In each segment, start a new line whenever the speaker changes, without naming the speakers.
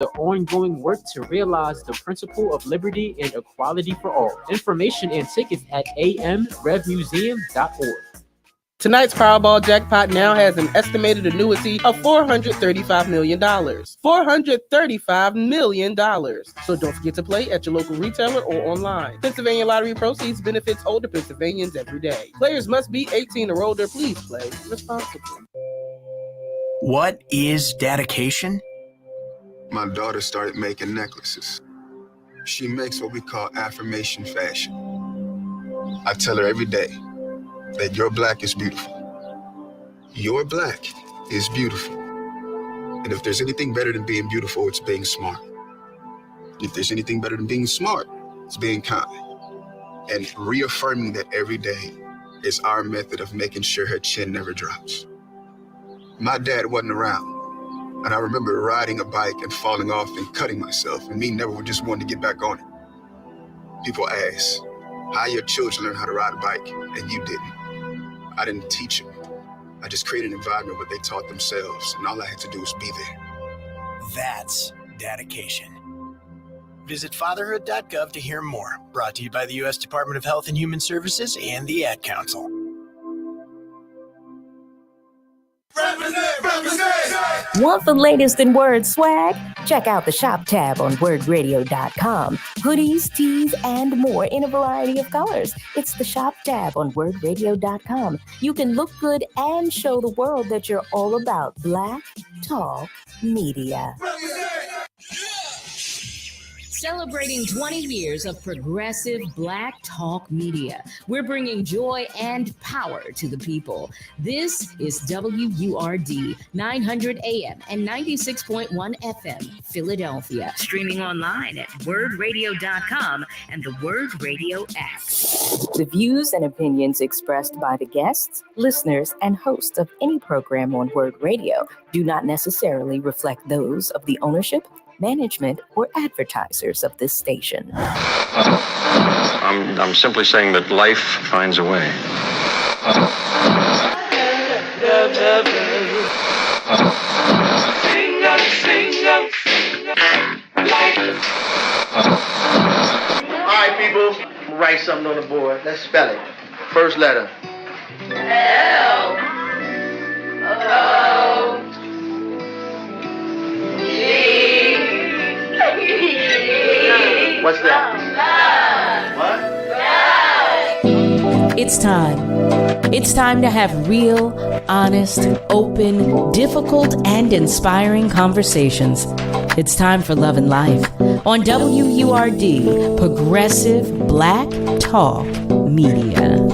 the ongoing work to realize the principle of liberty and equality for all. Information and tickets at amrevmuseum.org.
Tonight's Powerball jackpot now has an estimated annuity of $435 million. $435 million. So don't forget to play at your local retailer or online. Pennsylvania Lottery proceeds benefits older Pennsylvanians every day. Players must be 18 or older. Please play responsibly.
What is dedication?
My daughter started making necklaces. She makes what we call affirmation fashion. I tell her every day that your black is beautiful. Your black is beautiful. And if there's anything better than being beautiful, it's being smart. If there's anything better than being smart, it's being kind. And reaffirming that every day is our method of making sure her chin never drops. My dad wasn't around. And I remember riding a bike and falling off and cutting myself, and me never just wanting to get back on it. People ask, how your children learn how to ride a bike, and you didn't. I didn't teach them. I just created an environment where they taught themselves, and all I had to do was be there.
That's dedication. Visit fatherhood.gov to hear more. Brought to you by the U.S. Department of Health and Human Services and the Ad Council.
Want the latest in word swag? Check out the shop tab on wordradio.com. Hoodies, tees, and more in a variety of colors. It's the shop tab on wordradio.com. You can look good and show the world that you're all about Black Talk Media.
Celebrating 20 years of progressive Black Talk Media. We're bringing joy and power to the people. This is WURD 900 AM and 96.1 FM, Philadelphia. Streaming online at wordradio.com and the Word Radio app.
The views and opinions expressed by the guests, listeners, and hosts of any program on Word Radio do not necessarily reflect those of the ownership, management, or advertisers of this station.
I'm simply saying that life finds a way.
All right, people, write something on the board. Let's spell it. First letter.
L. O. G.
What's that? What?
It's time. It's time to have real, honest, open, difficult, and inspiring conversations. It's time for Love and Life on WURD, Progressive Black Talk Media.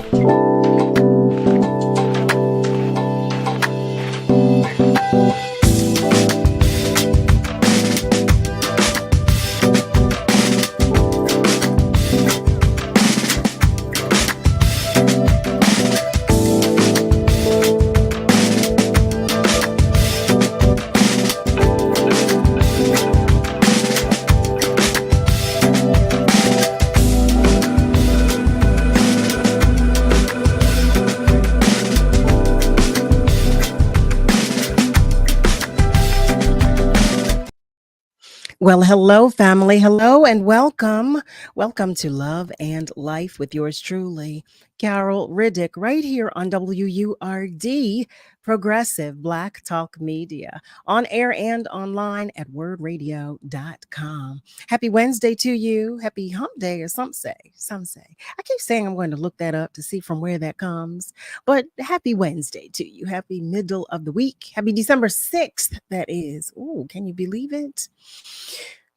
Well, hello, family. Hello and welcome. Welcome to Love and Life with yours truly, Carol Riddick, right here on WURD, Progressive Black Talk Media, on air and online at wordradio.com. Happy Wednesday to you. Happy hump day, or some say. I keep saying I'm going to look that up to see from where that comes, but happy Wednesday to you. Happy middle of the week. Happy December 6th, that is. Ooh, can you believe it?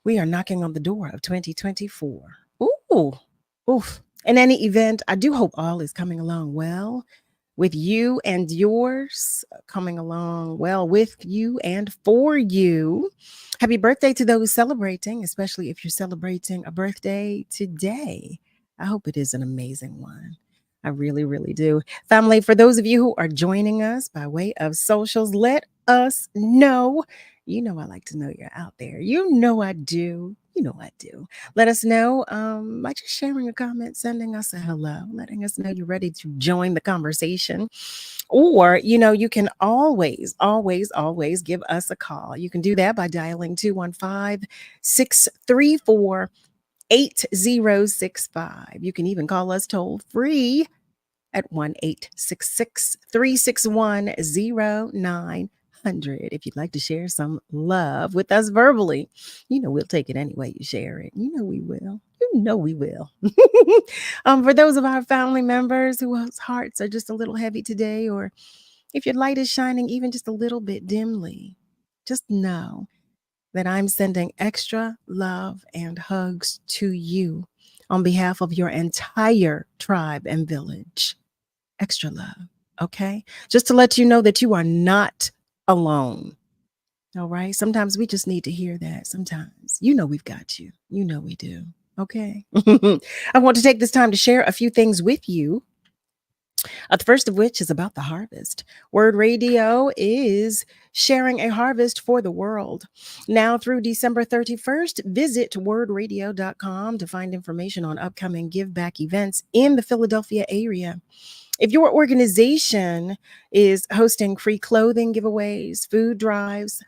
We are knocking on the door of 2024. Ooh, oof. In any event, I do hope all is coming along well with you and yours, coming along well with you and for you. Happy birthday to those celebrating, especially if you're celebrating a birthday today. I hope it is an amazing one. I really, really do. Family, for those of you who are joining us by way of socials, let us know. You know I like to know you're out there. You know I do. You know I do. Let us know by just sharing a comment, sending us a hello, letting us know you're ready to join the conversation. Or, you can always give us a call. You can do that by dialing 215-634 8065. You can even call us toll free at 1-866-361-0900 if you'd like to share some love with us verbally. We'll take it any way you share it. We will. We will. For those of our family members whose hearts are just a little heavy today, or if your light is shining even just a little bit dimly, just know that I'm sending extra love and hugs to you on behalf of your entire tribe and village. Extra love, okay? Just to let you know that you are not alone, all right? Sometimes we just need to hear that. Sometimes, we've got you. We do, okay? I want to take this time to share a few things with you. The first of which is about the harvest. WURD Radio is sharing a harvest for the world. Now through December 31st, visit wordradio.com to find information on upcoming give back events in the Philadelphia area. If your organization is hosting free clothing giveaways, food drives,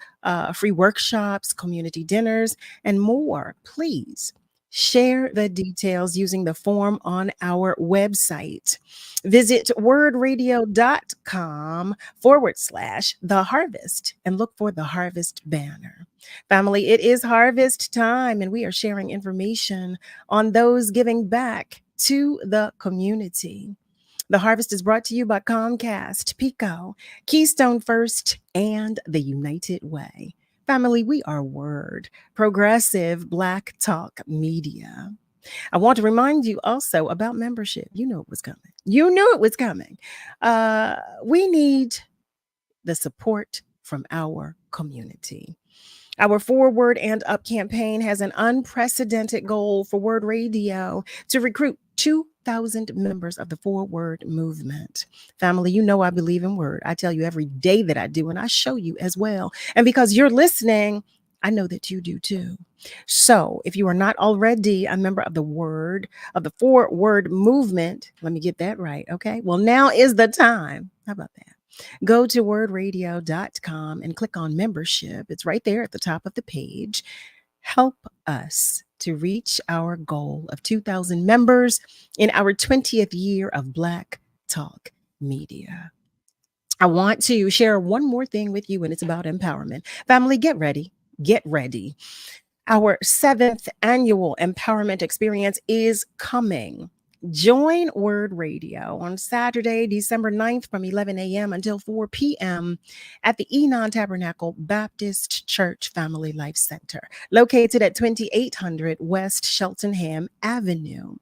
free workshops, community dinners, and more, please share the details using the form on our website. Visit wordradio.com/the harvest and look for the harvest banner. Family, it is harvest time, and we are sharing information on those giving back to the community. The harvest is brought to you by Comcast, Pico, Keystone First, and the United Way. Family, we are WURD, Progressive Black Talk Media. I want to remind you also about membership. You knew it was coming. We need the support from our community. Our Forward and Up campaign has an unprecedented goal for WURD Radio to recruit 2,000 members of the Forward movement. Family, I believe in WURD. I tell you every day that I do, and I show you as well. And because you're listening, I know that you do too. So if you are not already a member of the Forward movement, let me get that right, okay? Well, now is the time. How about that? Go to wordradio.com and click on membership. It's right there at the top of the page. Help us to reach our goal of 2,000 members in our 20th year of Black Talk Media. I want to share one more thing with you, and it's about empowerment. Family, get ready. Get ready. Our 7th annual empowerment experience is coming. Join WURD Radio on Saturday, December 9th from 11 a.m. until 4 p.m. at the Enon Tabernacle Baptist Church Family Life Center, located at 2800 West Cheltenham Avenue.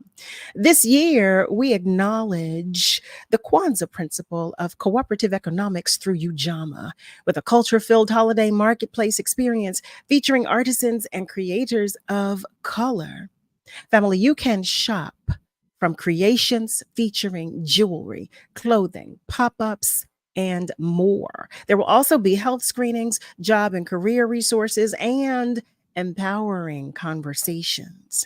This year, we acknowledge the Kwanzaa principle of cooperative economics through Ujamaa, with a culture-filled holiday marketplace experience featuring artisans and creators of color. Family, you can shop from creations featuring jewelry, clothing, pop-ups, and more. There will also be health screenings, job and career resources, and empowering conversations.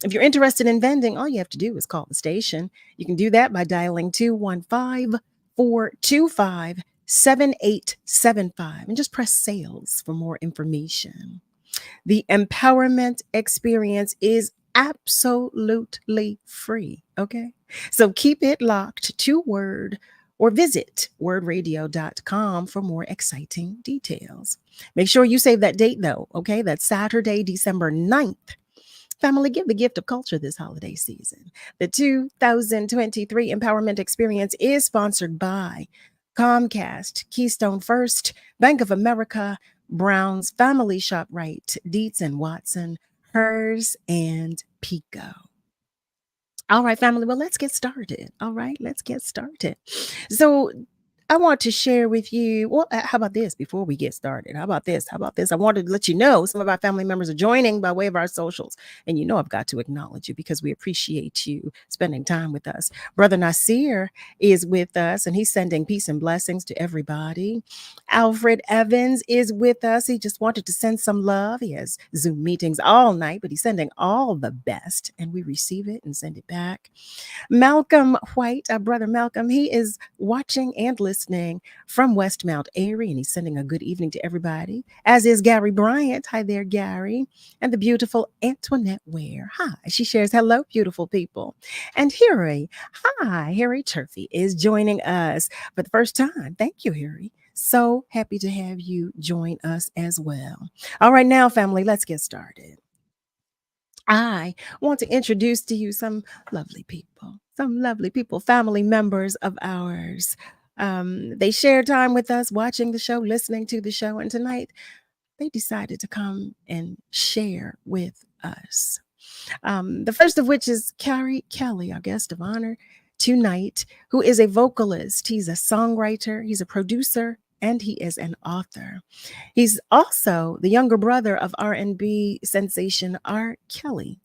If you're interested in vending, all you have to do is call the station. You can do that by dialing 215-425-7875 and just press sales for more information. The empowerment experience is absolutely free, okay? So keep it locked to WURD or visit wordradio.com for more exciting details. Make sure you save that date though, okay? That's Saturday, December 9th. Family, give the gift of culture this holiday season. The 2023 Empowerment Experience is sponsored by Comcast, Keystone First, Bank of America, Brown's Family Shop Right, Dietz and Watson, Hers, and Pico. All right, family, well, let's get started. So I want to share with you. Well, how about this before we get started? How about this? How about this? I wanted to let you know some of our family members are joining by way of our socials. And you know, I've got to acknowledge you because we appreciate you spending time with us. Brother Nasir is with us and he's sending peace and blessings to everybody. Alfred Evans is with us. He just wanted to send some love. He has Zoom meetings all night, but he's sending all the best and we receive it and send it back. Malcolm White, our brother Malcolm, he is watching and listening from West Mount Airy, and he's sending a good evening to everybody, as is Gary Bryant. Hi there, Gary. And the beautiful Antoinette Ware. Hi. She shares, hello, beautiful people. And Harry, hi, Harry Turfy is joining us for the first time. Thank you, Harry. So happy to have you join us as well. All right, now, family, let's get started. I want to introduce to you some lovely people, family members of ours. They share time with us, watching the show, listening to the show, and tonight they decided to come and share with us. The first of which is Carey Kelly, our guest of honor tonight, who is a vocalist. He's a songwriter, he's a producer, and he is an author. He's also the younger brother of R&B sensation R. Kelly.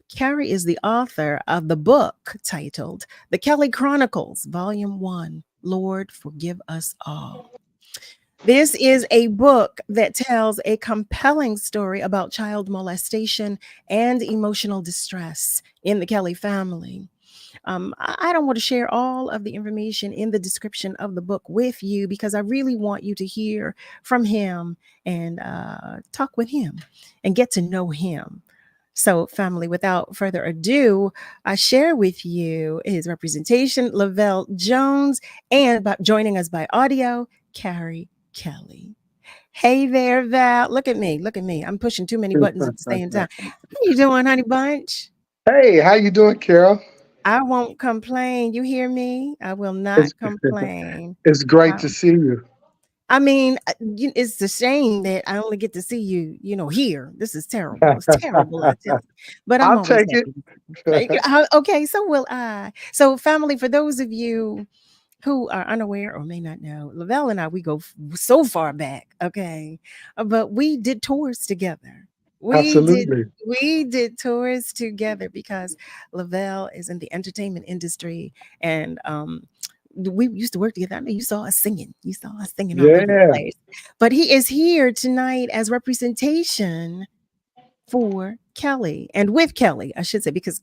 Carey is the author of the book titled The Kelly Chronicles, Volume 1, Lord, Forgive Us All. This is a book that tells a compelling story about child molestation and emotional distress in the Kelly family. I don't want to share all of the information in the description of the book with you because I really want you to hear from him and talk with him and get to know him. So, family, without further ado, I share with you his representation, Lavelle Jones, and joining us by audio, Carey Kelly. Hey there, Val. Look at me. I'm pushing too many buttons at the same time. How you doing, honey bunch?
Hey, how you doing, Carol?
I won't complain. You hear me? I will not complain.
It's great to see you.
I mean, it's a shame that I only get to see you, here. This is terrible. It's terrible, I tell you. But
I'll take it.
Okay, so will I. So, family, for those of you who are unaware or may not know, Lavelle and I, we go so far back, okay? But we did tours together. We did tours together because Lavelle is in the entertainment industry and we used to work together. I know you saw us singing. All over the place. But he is here tonight as representation for Kelly and with Kelly, I should say, because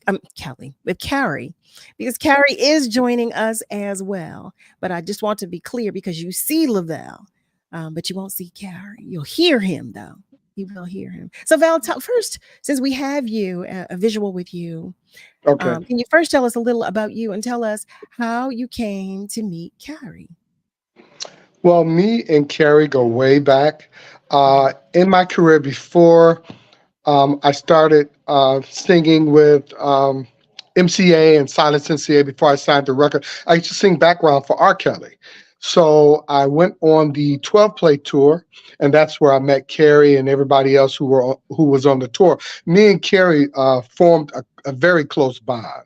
with Carey, because Carey is joining us as well. But I just want to be clear because you see Lavelle, but you won't see Carey. You'll hear him though. You will hear him. So Val, first, since we have you, a visual with you,
okay.
Can you first tell us a little about you and tell us how you came to meet Carey?
Well, me and Carey go way back. In my career before I started singing with MCA and Silence MCA before I signed the record, I used to sing background for R. Kelly. So I went on the 12-play tour, and that's where I met Carey and everybody else who was on the tour. Me and Carey formed a very close bond.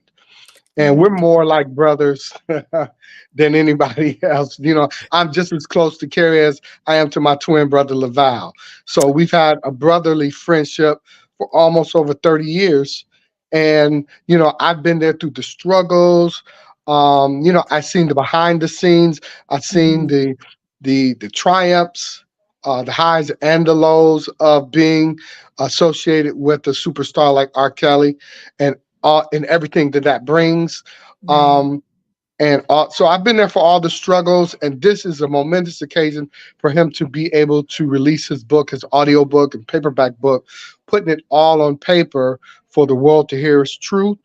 And we're more like brothers than anybody else. I'm just as close to Carey as I am to my twin brother, Lavelle. So we've had a brotherly friendship for almost over 30 years. And, I've been there through the struggles. I've seen the behind the scenes. I've seen the triumphs, the highs and the lows of being associated with a superstar like R. Kelly and everything that brings. So I've been there for all the struggles, and this is a momentous occasion for him to be able to release his book, his audio book and paperback book, putting it all on paper for the world to hear his truth.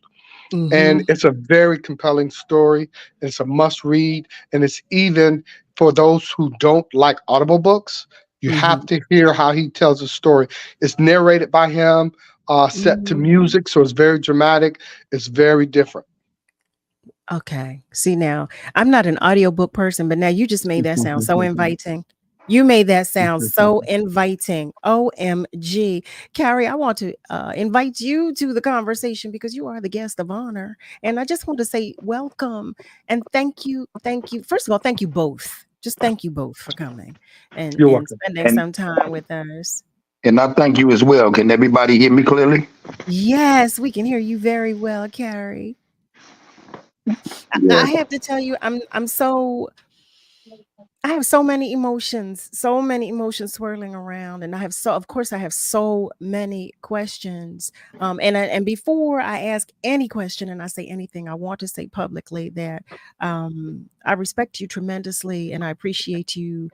And it's a very compelling story. It's a must read. And it's even for those who don't like audible books, you have to hear how he tells a story. It's narrated by him, set to music. So it's very dramatic. It's very different.
Okay. See, now I'm not an audiobook person, but now you just made that sound so inviting. You made that sound so inviting. OMG. Carey, I want to invite you to the conversation because you are the guest of honor. And I just want to say welcome and thank you. Thank you. First of all, thank you both. Just thank you both for coming and
You're welcome.
spending some time with us.
And I thank you as well. Can everybody hear me clearly?
Yes, we can hear you very well, Carey.
Yeah.
I have to tell you, I have so many emotions swirling around, and of course, I have so many questions. And before I ask any question and I say anything, I want to say publicly that I respect you tremendously, and I appreciate you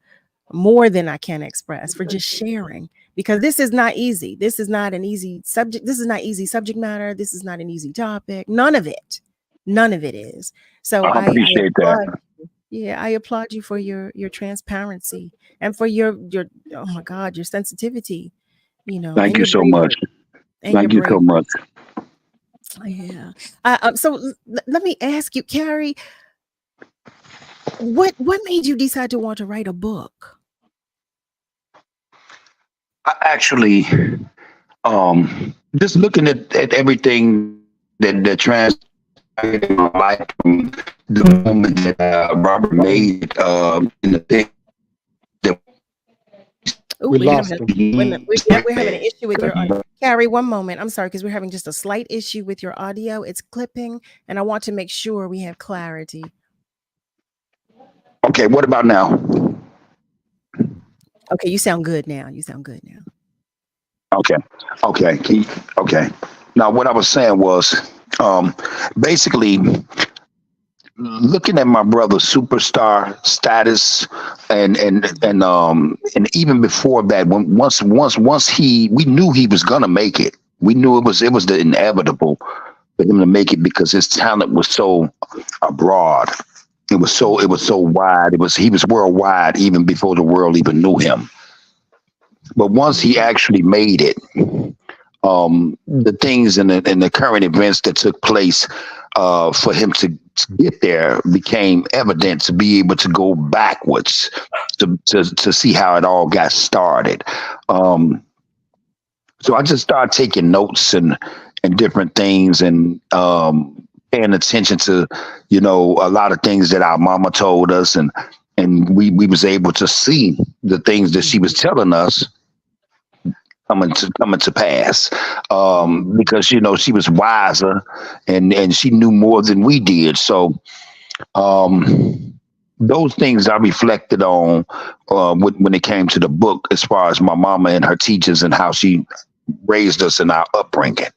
more than I can express for just sharing, because this is not easy. This is not an easy subject. This is not easy subject matter. This is not an easy topic. None of it is. So
I appreciate that.
Yeah, I applaud you for your transparency and for your oh my God, your sensitivity.
Thank you so much. Thank you so much.
Yeah. So let me ask you, Carey, what made you decide to want to write a book?
I actually, just looking at everything that transpired in my life from the moment that Robert made in the thing.
We're having an issue with your audio. Carey, one moment. I'm sorry, because we're having just a slight issue with your audio. It's clipping, and I want to make sure we have clarity.
Okay, what about now?
Okay, you sound good now.
Okay. Okay. Now, what I was saying was, basically, looking at my brother's superstar status, and even before that, once we knew he was gonna make it. We knew it was the inevitable for him to make it because his talent was so abroad. It was so wide. He was worldwide even before the world even knew him. But once he actually made it, the things and the current events that took place for him to get there became evident, to be able to go backwards to see how it all got started. So I just started taking notes and different things, and paying attention to, a lot of things that our mama told us, and we was able to see the things that she was telling us coming to pass, because she was wiser and she knew more than we did. So those things I reflected on when it came to the book, as far as my mama and her teachers and how she raised us in our upbringing.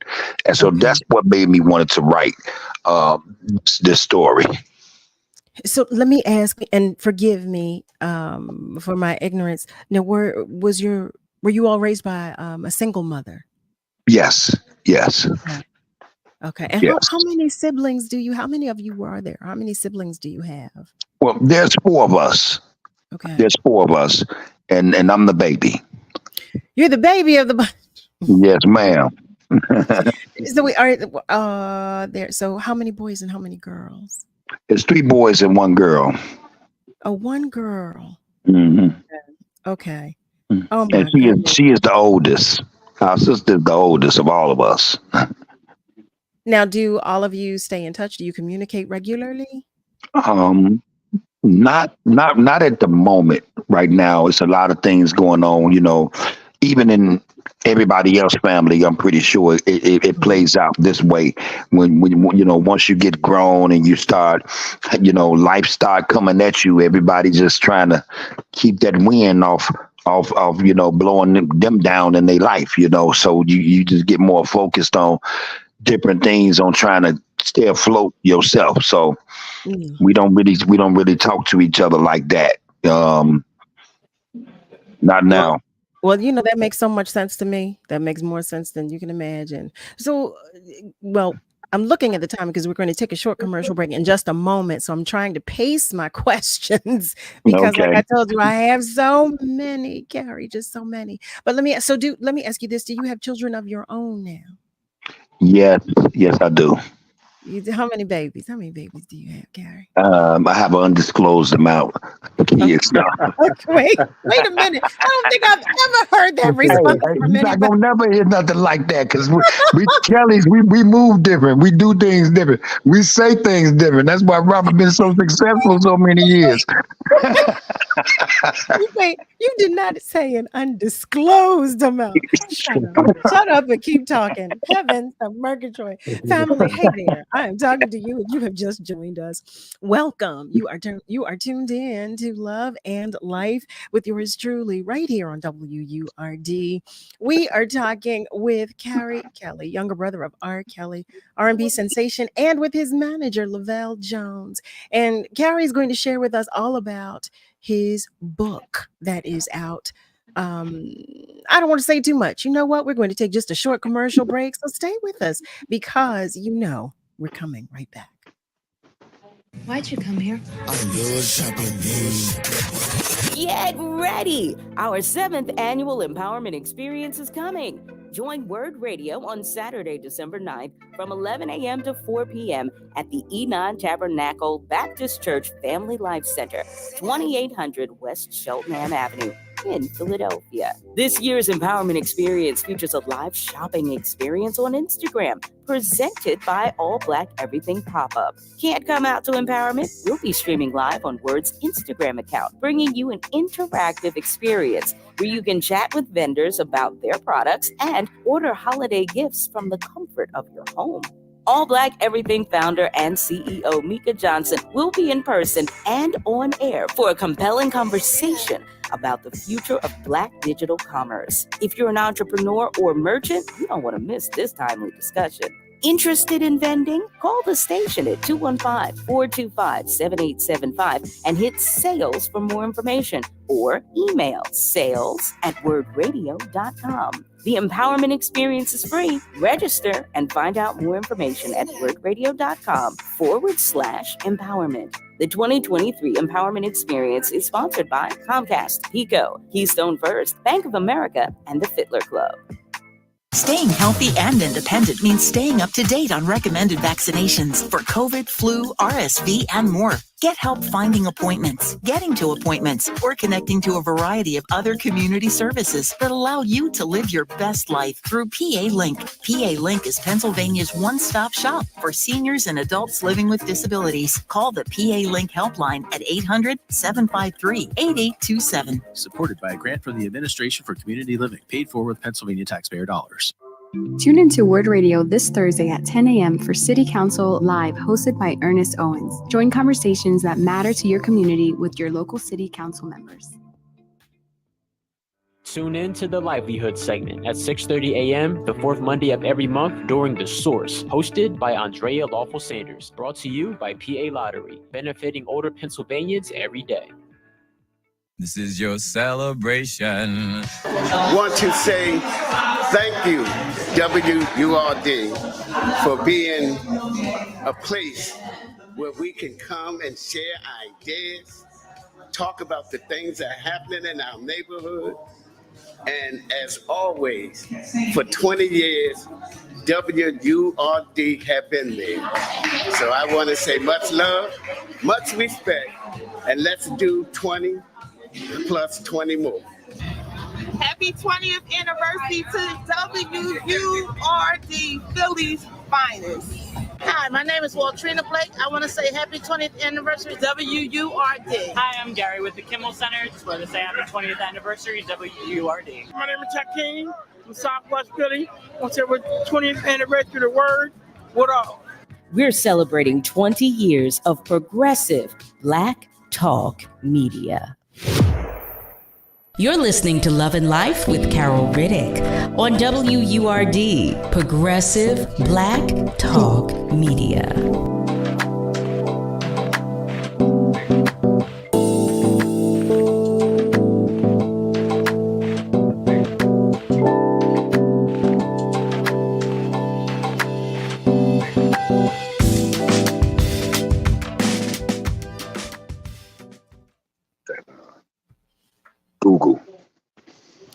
And so that's what made me wanted to write this story.
So let me ask, and forgive me for my ignorance. Now, were you all raised by a single mother?
Yes.
Okay. And
yes.
how many siblings do you? How many of you are there? How many siblings do you have?
Well, there's 4 of us.
Okay.
There's 4 of us, and I'm the baby.
You're the baby of the bunch.
Yes, ma'am.
So we are there. So how many boys and how many girls?
It's 3 boys and 1 girl.
Oh, 1 girl.
Mm-hmm.
Okay.
Oh my and she is the oldest. Our sister's the oldest of all of us.
Now, do all of you stay in touch? Do you communicate regularly?
Not at the moment. Right now, it's a lot of things going on. Even in everybody else's family, I'm pretty sure it plays out this way. When once you get grown and you start, life start coming at you, everybody just trying to keep that wind off blowing them down in their life. So you just get more focused on different things, on trying to stay afloat yourself. So we don't really talk to each other like that. Not now.
Well, that makes so much sense to me. That makes more sense than you can imagine. So, I'm looking at the time because we're going to take a short commercial break in just a moment. So I'm trying to pace my questions because, like I told you, I have so many, Carey, just so many. But let me ask you this: do you have children of your own now?
Yes, I do.
How many babies? How many babies do you have, Carey?
I have an undisclosed amount of kids now.
Wait a minute. I don't think I've ever heard that response from
You're not
anybody.
gonna never hear nothing like that because we Kellys, we move different. We do things different. We say things different. That's why Robert been so successful so many years.
Wait, you did not say an undisclosed amount. Shut up and keep talking. Heavens of Murgatroyd. Family, hey there. I am talking to you and you have just joined us. Welcome. You are tuned in to Love and Life with yours truly right here on WURD. We are talking with Carey Kelly, younger brother of R. Kelly, R&B sensation, and with his manager, Lavelle Jones. And Carey is going to share with us all about his book that is out. I don't want to say too much. You know what? We're going to take just a short commercial break. So stay with us because we're coming right back.
Why'd you come here?
Get ready! Our 7th annual empowerment experience is coming. Join WURD Radio on Saturday, December 9th from 11 a.m. to 4 p.m. at the Enon Tabernacle Baptist Church Family Life Center, 2800 West Cheltenham Avenue in Philadelphia. This year's empowerment experience features a live shopping experience on Instagram presented by All Black Everything Pop-Up. Can't come out to empowerment? We'll be streaming live on WURD's Instagram account, bringing you an interactive experience where you can chat with vendors about their products and order holiday gifts from the comfort of your home. All Black Everything founder and CEO Mika Johnson will be in person and on air for a compelling conversation about the future of Black digital commerce. If you're an entrepreneur or merchant, you don't want to miss this timely discussion. Interested in vending? Call the station at 215-425-7875 and hit sales for more information, or email sales@wordradio.com. The empowerment experience is free. Register and find out more information at wordradio.com/empowerment. The 2023 Empowerment Experience is sponsored by Comcast, Pico, Keystone First, Bank of America, and the Fiddler Club.
Staying healthy and independent means staying up to date on recommended vaccinations for COVID, flu, RSV, and more. Get help finding appointments, getting to appointments, or connecting to a variety of other community services that allow you to live your best life through PA Link. PA Link is Pennsylvania's one-stop shop for seniors and adults living with disabilities. Call the PA Link helpline at 800-753-8827.
Supported by a grant from the Administration for Community Living, paid for with Pennsylvania taxpayer dollars.
Tune into WURD Radio this Thursday at 10 a.m. for City Council Live, hosted by Ernest Owens. Join conversations that matter to your community with your local City Council members.
Tune in to the Livelihood segment at 6:30 a.m. the fourth Monday of every month during The Source, hosted by Andrea Lawful Sanders, brought to you by PA Lottery, benefiting older Pennsylvanians every day.
This is your celebration.
Want to say thank you, WURD, for being a place where we can come and share ideas, talk about the things that are happening in our neighborhood. And as always, for 20 years, WURD have been there. So I want to say much love, much respect, and let's do 20 plus 20 more.
Happy 20th anniversary to WURD, Philly's finest. Hi, my name is Waltrina Blake. I want to say happy 20th anniversary, WURD.
Hi, I'm Gary with the Kimmel Center. Just want to say happy 20th anniversary, WURD.
My name is Takeem from Southwest Philly. I want to say we're 20th anniversary to WURD. What up?
We're celebrating 20 years of progressive Black talk media. You're listening to Love and Life with Carol Riddick on WURD, Progressive Black Talk Media.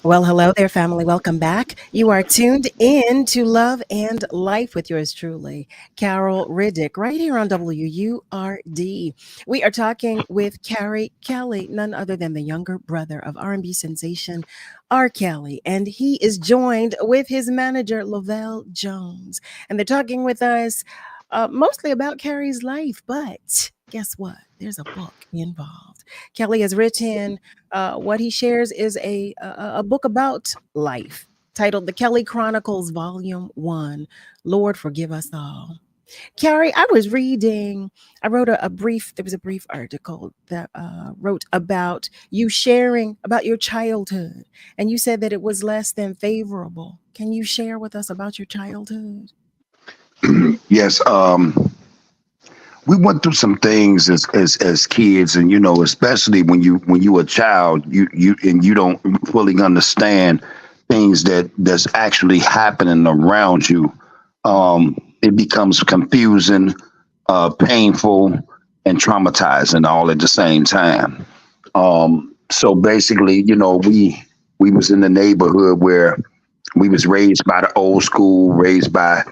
Well, hello there, family. Welcome back. You are tuned in to Love and Life with yours truly, Carol Riddick, right here on WURD. We are talking with Carey Kelly, none other than the younger brother of R&B sensation R. Kelly, and he is joined with his manager, Lavelle Jones, and they're talking with us mostly about Carey's life, but guess what? There's a book involved. Kelly has written what he shares is a book about life titled The Kelly Chronicles, Volume 1, Lord Forgive Us All. Carey, I wrote there was a brief article that wrote about you sharing about your childhood, and you said that it was less than favorable. Can you share with us about your childhood?
Yes. We went through some things as kids, and especially when you a child, you don't fully understand things that's actually happening around you. It becomes confusing, painful, and traumatizing all at the same time. So basically, we was in the neighborhood where we was raised by the old school, raised by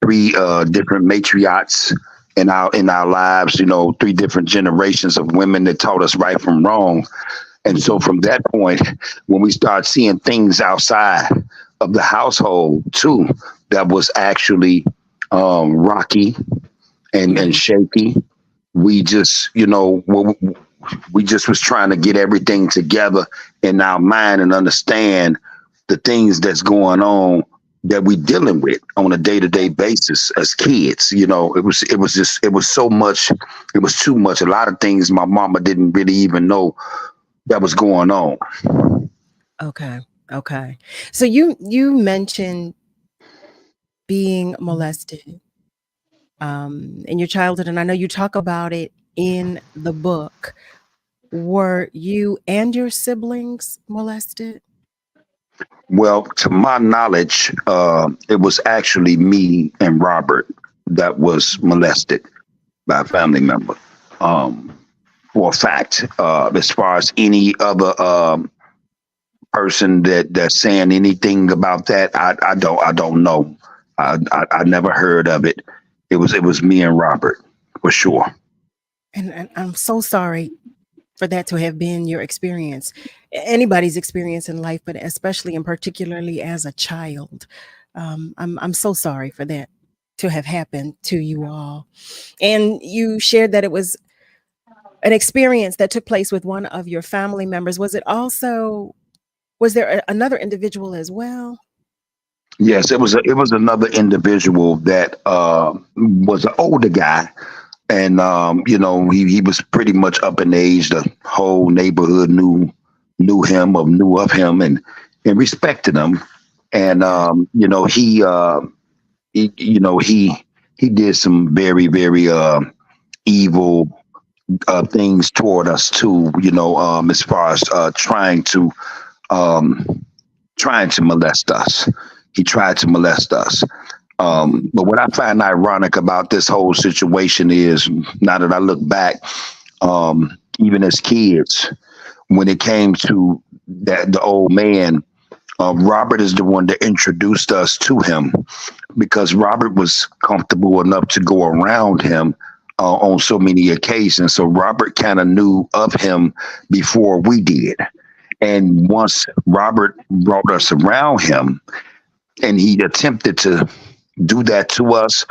three different matriarchs in our lives, 3 different generations of women that taught us right from wrong. And so from that point, when we start seeing things outside of the household too, that was actually rocky and shaky, we just, we just was trying to get everything together in our mind and understand the things that's going on that we dealing with on a day-to-day basis as kids. It was so much, it was too much. A lot of things my mama didn't really even know that was going on.
Okay. So you mentioned being molested in your childhood, and I know you talk about it in the book. Were you and your siblings molested?
Well, to my knowledge, it was actually me and Robert that was molested by a family member. For a fact, as far as any other person that's saying anything about that, I don't know. I never heard of it. It was me and Robert for sure.
And I'm so sorry for that to have been your experience, anybody's experience in life, but especially and particularly as a child. I'm so sorry for that to have happened to you all. And you shared that it was an experience that took place with one of your family members. Was there another individual as well?
Yes, it was another individual that was an older guy. And, he was pretty much up in age. The whole neighborhood knew him or knew of him and respected him. And, he did some very, very evil things toward us too, as far as trying to molest us. He tried to molest us. But what I find ironic about this whole situation is, now that I look back, even as kids, when it came to the old man, Robert is the one that introduced us to him, because Robert was comfortable enough to go around him on so many occasions. So Robert kind of knew of him before we did. And once Robert brought us around him and he attempted to do that to us,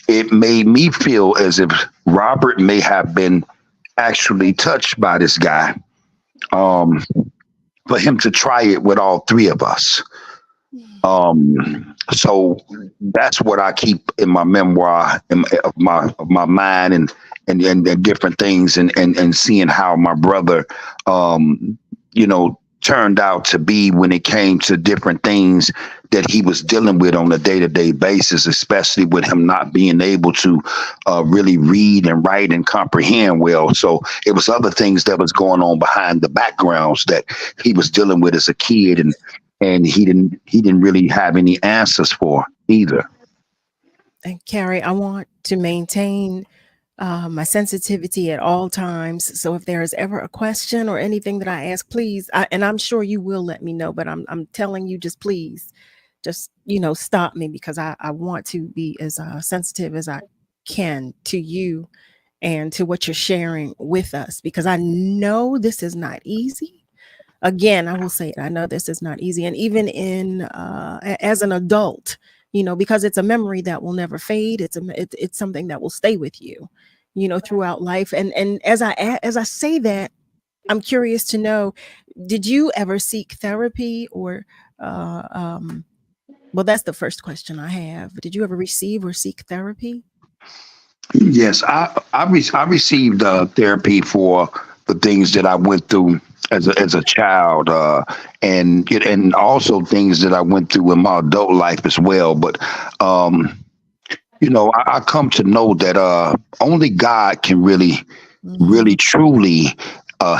it made me feel as if Robert may have been actually touched by this guy, for him to try it with all 3 of us. So that's what I keep in my memoir, of my mind, and different things, and seeing how my brother, turned out to be when it came to different things that he was dealing with on a day-to-day basis, especially with him not being able to really read and write and comprehend well. So it was other things that was going on behind the backgrounds that he was dealing with as a kid, and he didn't really have any answers for either.
And Carey, I want to maintain my sensitivity at all times. So if there is ever a question or anything that I ask, please, and I'm sure you will let me know, but I'm telling you, just please, just, stop me, because I want to be as sensitive as I can to you and to what you're sharing with us, because I know this is not easy. Again, I will say it. I know this is not easy. And even as an adult, because it's a memory that will never fade. It's something that will stay with you, throughout life. And as I say that, I'm curious to know, did you ever seek therapy or, well, that's the first question I have. Did you ever receive or seek therapy?
Yes, I received therapy for the things that I went through as a child, and also things that I went through in my adult life as well. But I come to know that only God can really truly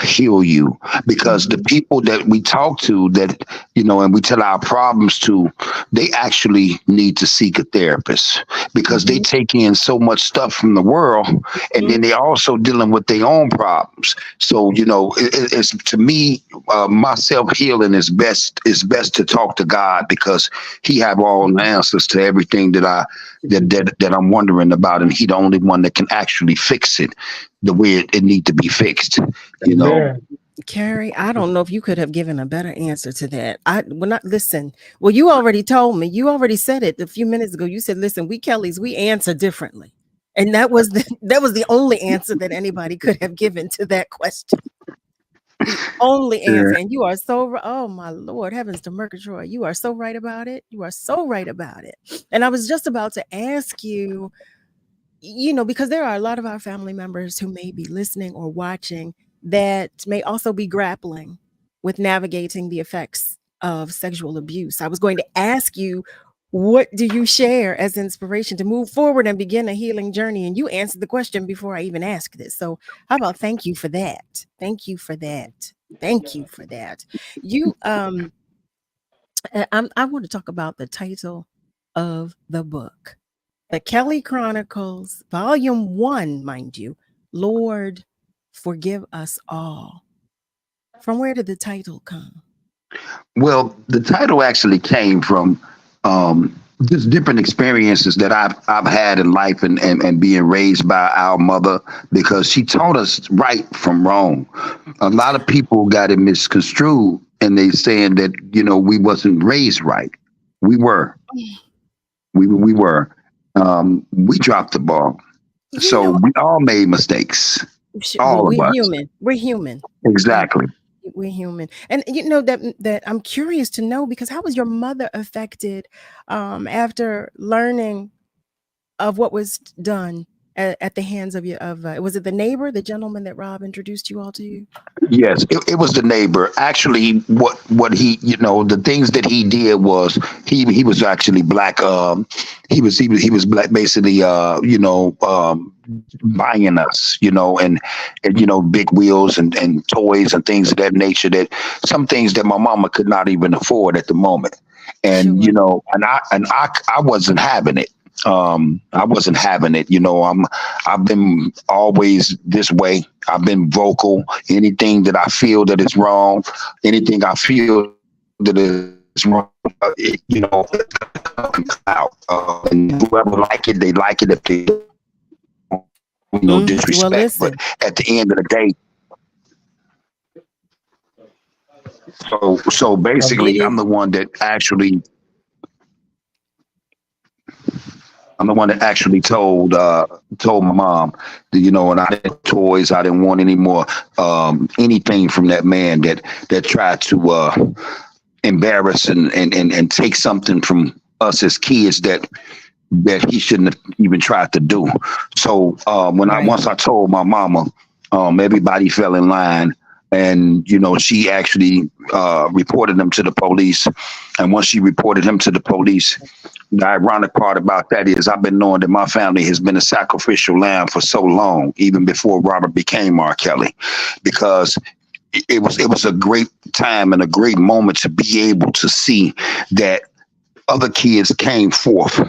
heal you, because the people that we talk to, that and we tell our problems to, they actually need to seek a therapist, because they take in so much stuff from the world, and then they also dealing with their own problems. So it's, to me, my self-healing is best to talk to God, because He have all the answers to everything that I'm wondering about, and He the only one that can actually fix it the way it need to be fixed.
Carey, I don't know if you could have given a better answer to that. Listen. Well, you already told me. You already said it a few minutes ago. You said, "Listen, we Kellys, we answer differently," and that was the only answer that anybody could have given to that question. The only answer. And you are so, oh my Lord, heavens to Murgatroyd, you are so right about it. You are so right about it. And I was just about to ask you, because there are a lot of our family members who may be listening or watching that may also be grappling with navigating the effects of sexual abuse. I was going to ask you, what do you share as inspiration to move forward and begin a healing journey? And you answered the question before I even asked it. So how about thank you for that? Thank you for that. Thank you for that. You, I want to talk about the title of the book. The Kelly Chronicles, Volume 1, mind you, Lord, Forgive Us All. From where did the title come?
Well, the title actually came from just different experiences that I've had in life, and being raised by our mother, because she taught us right from wrong. A lot of people got it misconstrued, and they saying that we wasn't raised right. We were. We were. We dropped the ball. So we all made mistakes. All of us.
We're human.
Exactly.
We're human. And that I'm curious to know, because how was your mother affected after learning of what was done at the hands of was it the neighbor, the gentleman that Rob introduced you all to?
Yes, it was the neighbor. Actually, what he, the things that he did was he was actually black. He was black, basically. Buying us, and big wheels and toys and things of that nature, that some things that my mama could not even afford at the moment. And and I wasn't having it. I wasn't having it. I've been always this way. I've been vocal. Anything that I feel that is wrong, anything I feel that is wrong, out. And whoever like it, they like it. If they disrespect, but at the end of the day, so basically, I'm the one that actually told my mom, and I didn't toys. I didn't want any more anything from that man that tried to embarrass and take something from us as kids that he shouldn't have even tried to do. So once I told my mama, everybody fell in line, and she actually reported him to the police. And once she reported him to the police, the ironic part about that is I've been knowing that my family has been a sacrificial lamb for so long, even before Robert became R. Kelly, because it was a great time and a great moment to be able to see that other kids came forth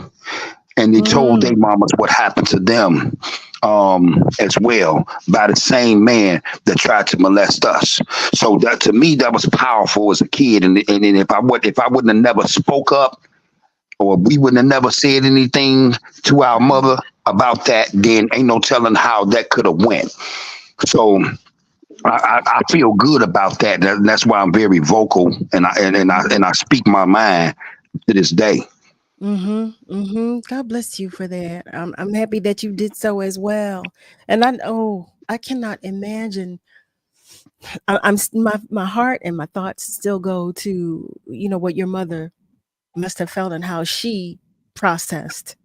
and they told their mamas what happened to them as well by the same man that tried to molest us. So that to me that was powerful as a kid, and if I wouldn't have never spoke up, or we wouldn't have never said anything to our mother about that, then ain't no telling how that could have went. So I feel good about that. That's why I'm very vocal, and I speak my mind to this day.
God bless you for that. I'm happy that you did so as well. And I know I cannot imagine. My heart and my thoughts still go to what your mother must have felt and how she processed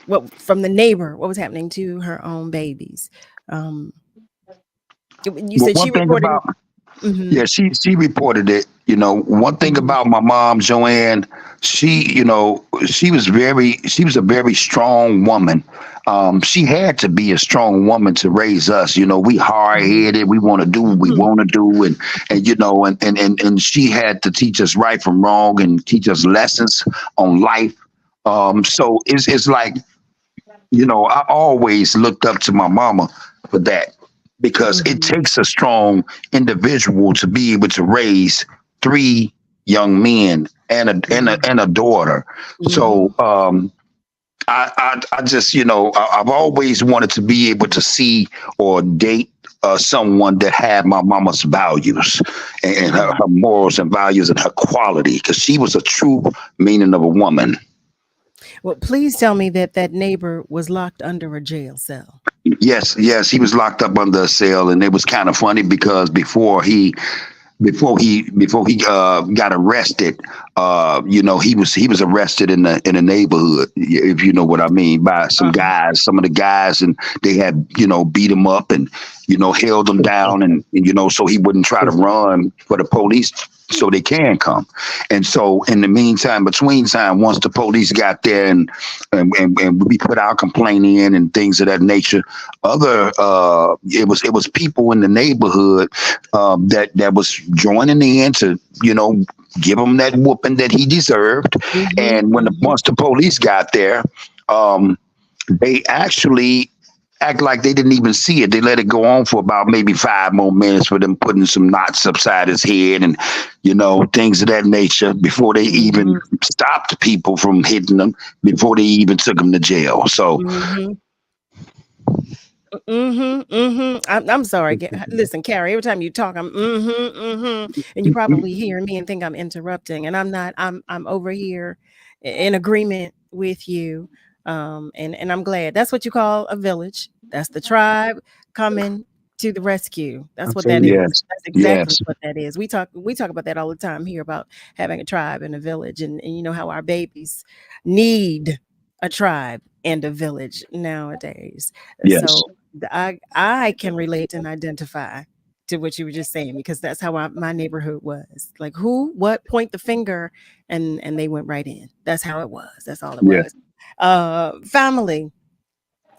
what from the neighbor, what was happening to her own babies. You said she reported.
Yeah, she reported it. One thing about my mom, Joanne, she was a very strong woman. She had to be a strong woman to raise us. We hard headed. We want to do what we want to do, and she had to teach us right from wrong and teach us lessons on life. So it's like, I always looked up to my mama for that, because it takes a strong individual to be able to raise 3 young men and a daughter. So I just I've always wanted to be able to see or date someone that had my mama's values and her morals and values and her quality, because she was a true meaning of a woman.
Well, please tell me that neighbor was locked under a jail cell.
Yes, he was locked up under a cell, and it was kind of funny because before he got arrested, he was arrested in the neighborhood, if you know what I mean, by some of the guys, and they had beat him up and held him down, and so he wouldn't try to run for the police so they can come. And so in the meantime, once the police got there and we put our complaint in and things of that nature, it was people in the neighborhood that was joining in to give him that whooping that he deserved. And once the police got there, they actually act like they didn't even see it. They let it go on for about maybe 5 more minutes for them putting some knots upside his head and things of that nature before they even stopped people from hitting them, before they even took him to jail. So
I'm sorry. Listen, Carey, every time you talk, I'm and you probably hear me and think I'm interrupting, and I'm not. I'm over here in agreement with you. And I'm glad. That's what you call a village. That's the tribe coming to the rescue. That's what that is. That's exactly what that is. We talk about that all the time here, about having a tribe and a village, and how our babies need a tribe and a village nowadays. So I can relate and identify to what you were just saying, because that's how my neighborhood was. Like, who, what, point the finger, and they went right in. That's how it was. That's all it was. Family.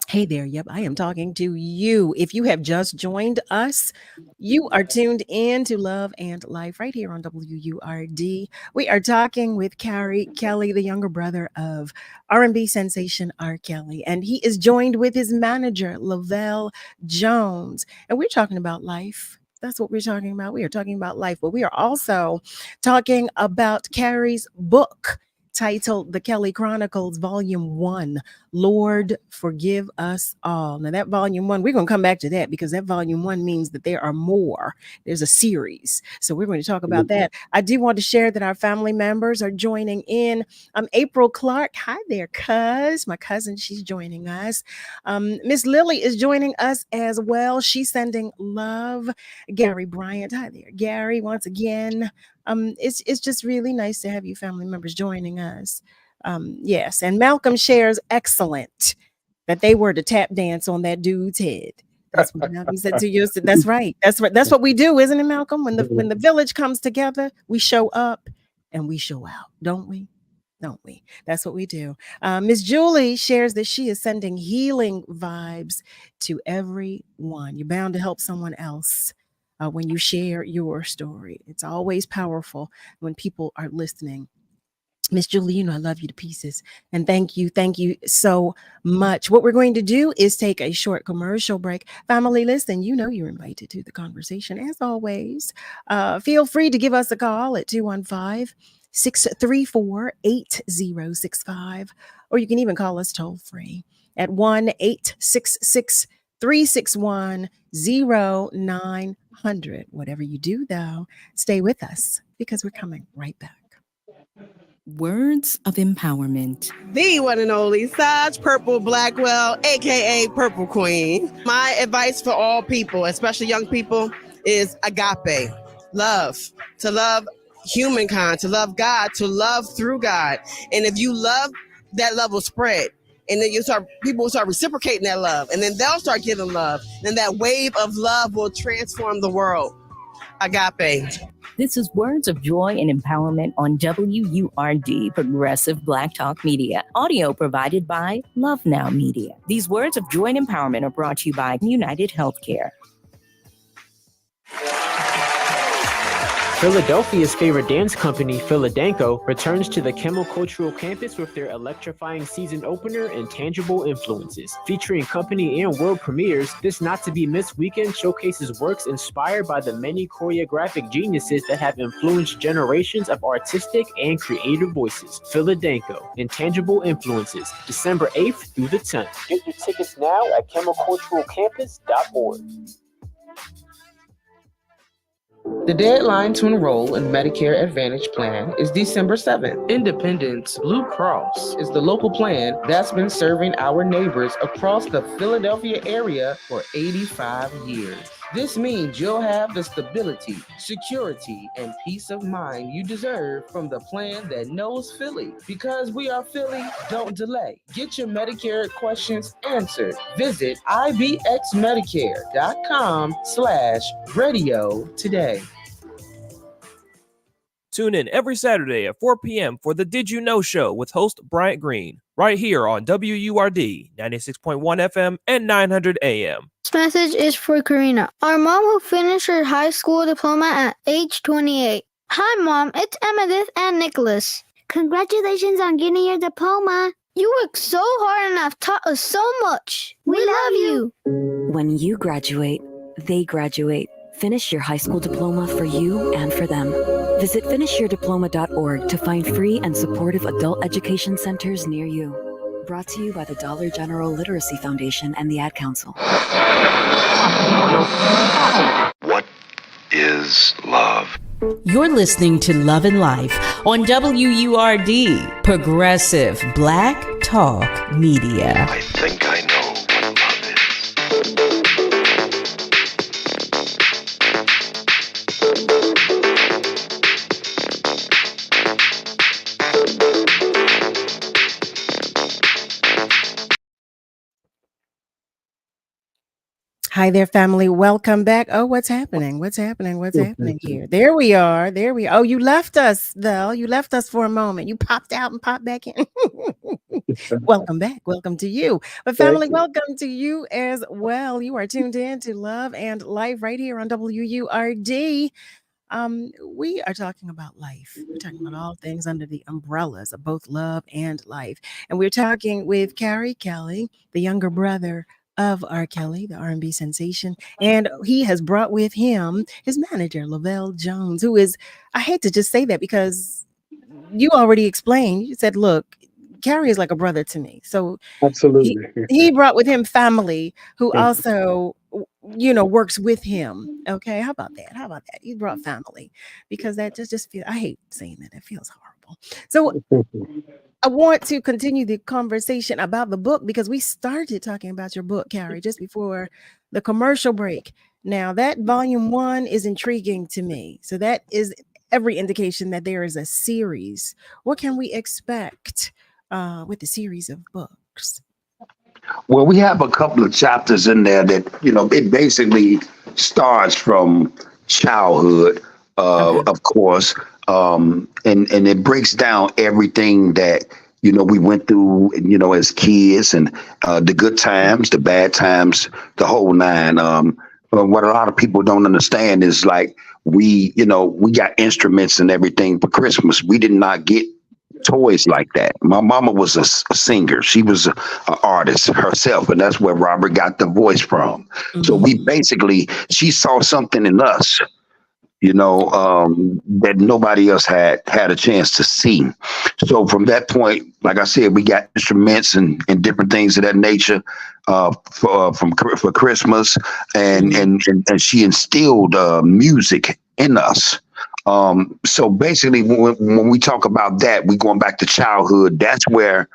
Hey there. Yep, I am talking to you. If you have just joined us, you are tuned in to Love and Life right here on WURD. We are talking with Carey Kelly, the younger brother of R&B sensation R. Kelly, and he is joined with his manager, Lavelle Jones, and we're talking about life. That's what we're talking about. We are talking about life, but we are also talking about Carey's book, titled The Kelly Chronicles, Volume 1, Lord, Forgive Us All. Now, that Volume 1, we're going to come back to that, because that Volume 1 means that there are more. There's a series. So we're going to talk about that. I do want to share that our family members are joining in. April Clark. Hi there, cuz. My cousin, she's joining us. Miss Lily is joining us as well. She's sending love. Gary Bryant. Hi there, Gary, once again. It's just really nice to have you family members joining us. Yes, and Malcolm shares excellent that they were to tap dance on that dude's head. That's what Malcolm said to you. That's right. That's right. That's what we do, isn't it, Malcolm? When the village comes together, we show up and we show out, don't we? Don't we? That's what we do. Miss Julie shares that she is sending healing vibes to everyone. You're bound to help someone else. When you share your story, it's always powerful when people are listening. Miss Julie, you know I love you to pieces. And thank you so much. What we're going to do is take a short commercial break. Family, listen, you know you're invited to the conversation as always. Feel free to give us a call at 215-634-8065, or you can even call us toll free at 1-866-361-0900. Whatever you do, though, stay with us because we're coming right back.
Words of empowerment.
The one and only Saj Purple Blackwell, aka Purple Queen. My advice for all people, especially young people, is agape. Love. To love humankind, to love God, to love through God. And if you love, that love will spread. And then people will start reciprocating that love. And then they'll start giving love. Then that wave of love will transform the world. Agape.
This is Words of Joy and Empowerment on WURD, Progressive Black Talk Media. Audio provided by Love Now Media. These words of joy and empowerment are brought to you by United Healthcare.
Philadelphia's favorite dance company, Philadanco, returns to the Kimmel Cultural Campus with their electrifying season opener, Intangible Influences. Featuring company and world premieres, this not-to-be-missed weekend showcases works inspired by the many choreographic geniuses that have influenced generations of artistic and creative voices. Philadanco, Intangible Influences, December 8th through the 10th. Get your tickets now at kimmelculturalcampus.org.
The deadline to enroll in Medicare Advantage plan is December 7th. Independence Blue Cross is the local plan that's been serving our neighbors across the Philadelphia area for 85 years. This means you'll have the stability, security, and peace of mind you deserve from the plan that knows Philly. Because we are Philly, don't delay. Get your Medicare questions answered. Visit ibxmedicare.com/radio today.
Tune in every Saturday at 4 p.m. for the Did You Know Show with host Bryant Green, right here on WURD 96.1 FM and 900 AM.
This message is for Karina, our mom who finished her high school diploma at age 28. Hi, Mom. It's Emmettith and Nicholas. Congratulations on getting your diploma. You worked so hard and have taught us so much. We love you.
When you graduate, they graduate. Finish your high school diploma for you and for them. Visit finishyourdiploma.org to find free and supportive adult education centers near you. Brought to you by the Dollar General Literacy Foundation and the Ad Council.
What is love?
You're listening to Love and Life on WURD, Progressive Black Talk Media.
I think I know what love is.
Hi there, family. Welcome back. Oh, what's happening? What's happening here? There we are. Oh, you left us, though. You left us for a moment. You popped out and popped back in. Welcome back. Welcome to you. But family, welcome to you as well. You are tuned in to Love and Life right here on WURD. We are talking about life. We're talking about all things under the umbrellas of both love and life. And we're talking with Carey Kelly, the younger brother of R. Kelly, the R&B sensation. And he has brought with him his manager, Lavelle Jones, who is, I hate to just say that because you already explained, you said, look, Carey is like a brother to me. So
absolutely,
he brought with him family who also, works with him. Okay. How about that? He brought family because that just feels, I hate saying that. It feels horrible. So I want to continue the conversation about the book because we started talking about your book, Carey, just before the commercial break. Now, that volume 1 is intriguing to me. So that is every indication that there is a series. What can we expect with the series of books?
Well, we have a couple of chapters in there that, it basically starts from childhood, of course. And it breaks down everything that, we went through, as kids and the good times, the bad times, the whole nine. What a lot of people don't understand is like we got instruments and everything for Christmas. We did not get toys like that. My mama was a singer. She was an artist herself, and that's where Robert got the voice from. So we basically, she saw something in us, that nobody else had a chance to see. So from that point, like I said, we got instruments and different things of that nature for Christmas, and she instilled music in us. So basically, when we talk about that, we going back to childhood. That's where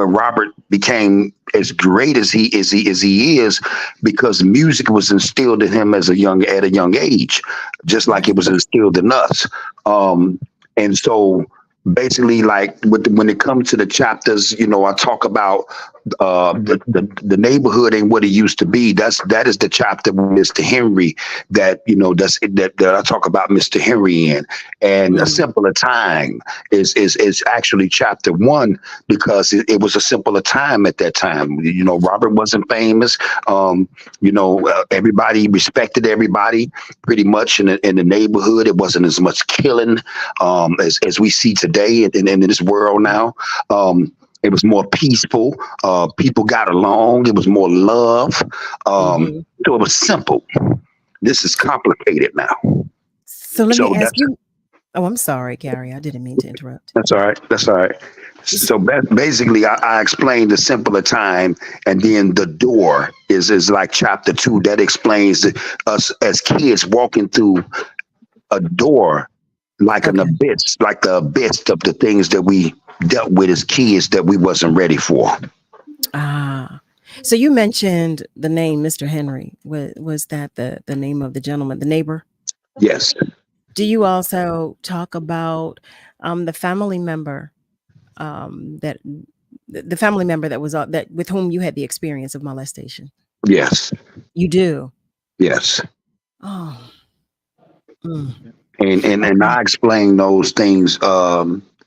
Robert became as great as he is, because music was instilled in him at a young age, just like it was instilled in us. And so basically, like when it comes to the chapters, I talk about the neighborhood ain't what it used to be. That is the chapter with Mr. Henry that I talk about Mr. Henry in. And A Simpler Time is actually chapter 1, because it was a simpler time at that time. Robert wasn't famous. Everybody respected everybody pretty much in the neighborhood. It wasn't as much killing as we see today in this world now. It was more peaceful. People got along. It was more love. So it was simple. This is complicated now.
So let me ask you. Oh, I'm sorry, Carey. I didn't mean to interrupt.
That's all right. So basically, I explained the simpler time, and then the door is like chapter 2 that explains us as kids walking through a door like an abyss, like the abyss of the things that we dealt with as kids that we wasn't ready for.
So you mentioned the name Mr. Henry. Was that the name of the gentleman, the neighbor?
Yes.
Do you also talk about the family member that was that with whom you had the experience of molestation?
Yes.
You do.
Yes.
Oh.
And I explain those things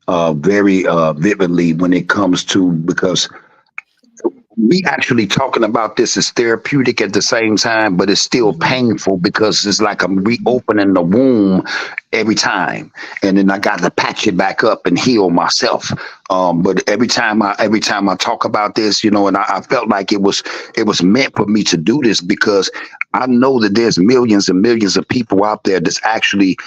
very vividly when it comes to, because we actually talking about this is therapeutic at the same time, but it's still painful, because it's like I'm reopening the womb every time, and then I got to patch it back up and heal myself. But every time I talk about this, and I felt like it was meant for me to do this, because I know that there's millions and millions of people out there that's actually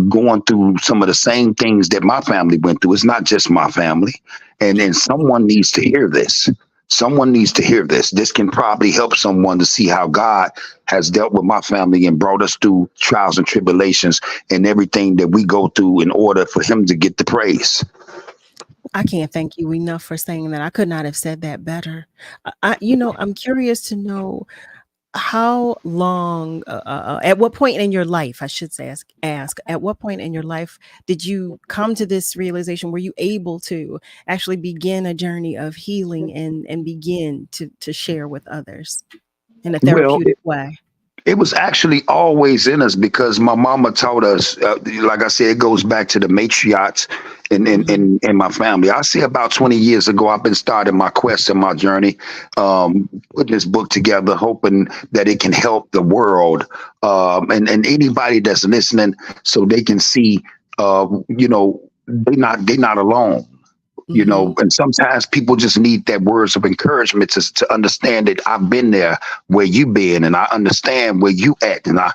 going through some of the same things that my family went through. It's not just my family, and then someone needs to hear this. Someone needs to hear this. This can probably help someone to see how God has dealt with my family and brought us through trials and tribulations and everything that we go through in order for him to get the praise.
I can't thank you enough for saying that. I could not have said that better. I'm curious to know how long, at what point in your life, I should say, ask, at what point in your life did you come to this realization? Were you able to actually begin a journey of healing and begin to share with others in a therapeutic way?
It was actually always in us, because my mama taught us, like I said, it goes back to the matriarchs in my family. I say about 20 years ago, I've been starting my quest and my journey, putting this book together, hoping that it can help the world and anybody that's listening, so they can see, they're not alone. And sometimes people just need that words of encouragement to understand that I've been there where you've been, and I understand where you at, and I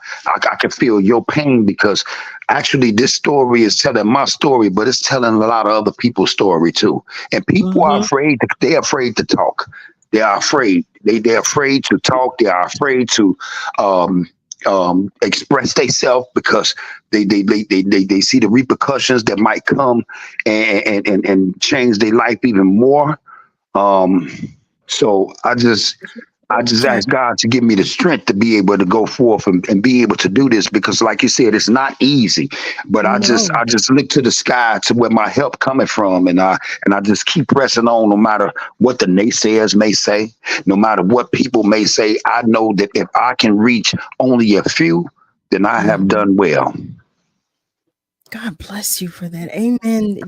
can feel your pain, because actually this story is telling my story, but it's telling a lot of other people's story too. And people are afraid. They're afraid to talk. They are afraid. They're afraid to talk. They are afraid to express themselves, because they see the repercussions that might come and change their life even more. So I just ask God to give me the strength to be able to go forth and be able to do this, because like you said, it's not easy, but I just look to the sky to where my help coming from. And I just keep pressing on, no matter what the naysayers may say, no matter what people may say. I know that if I can reach only a few, then I have done well.
God bless you for that. Amen.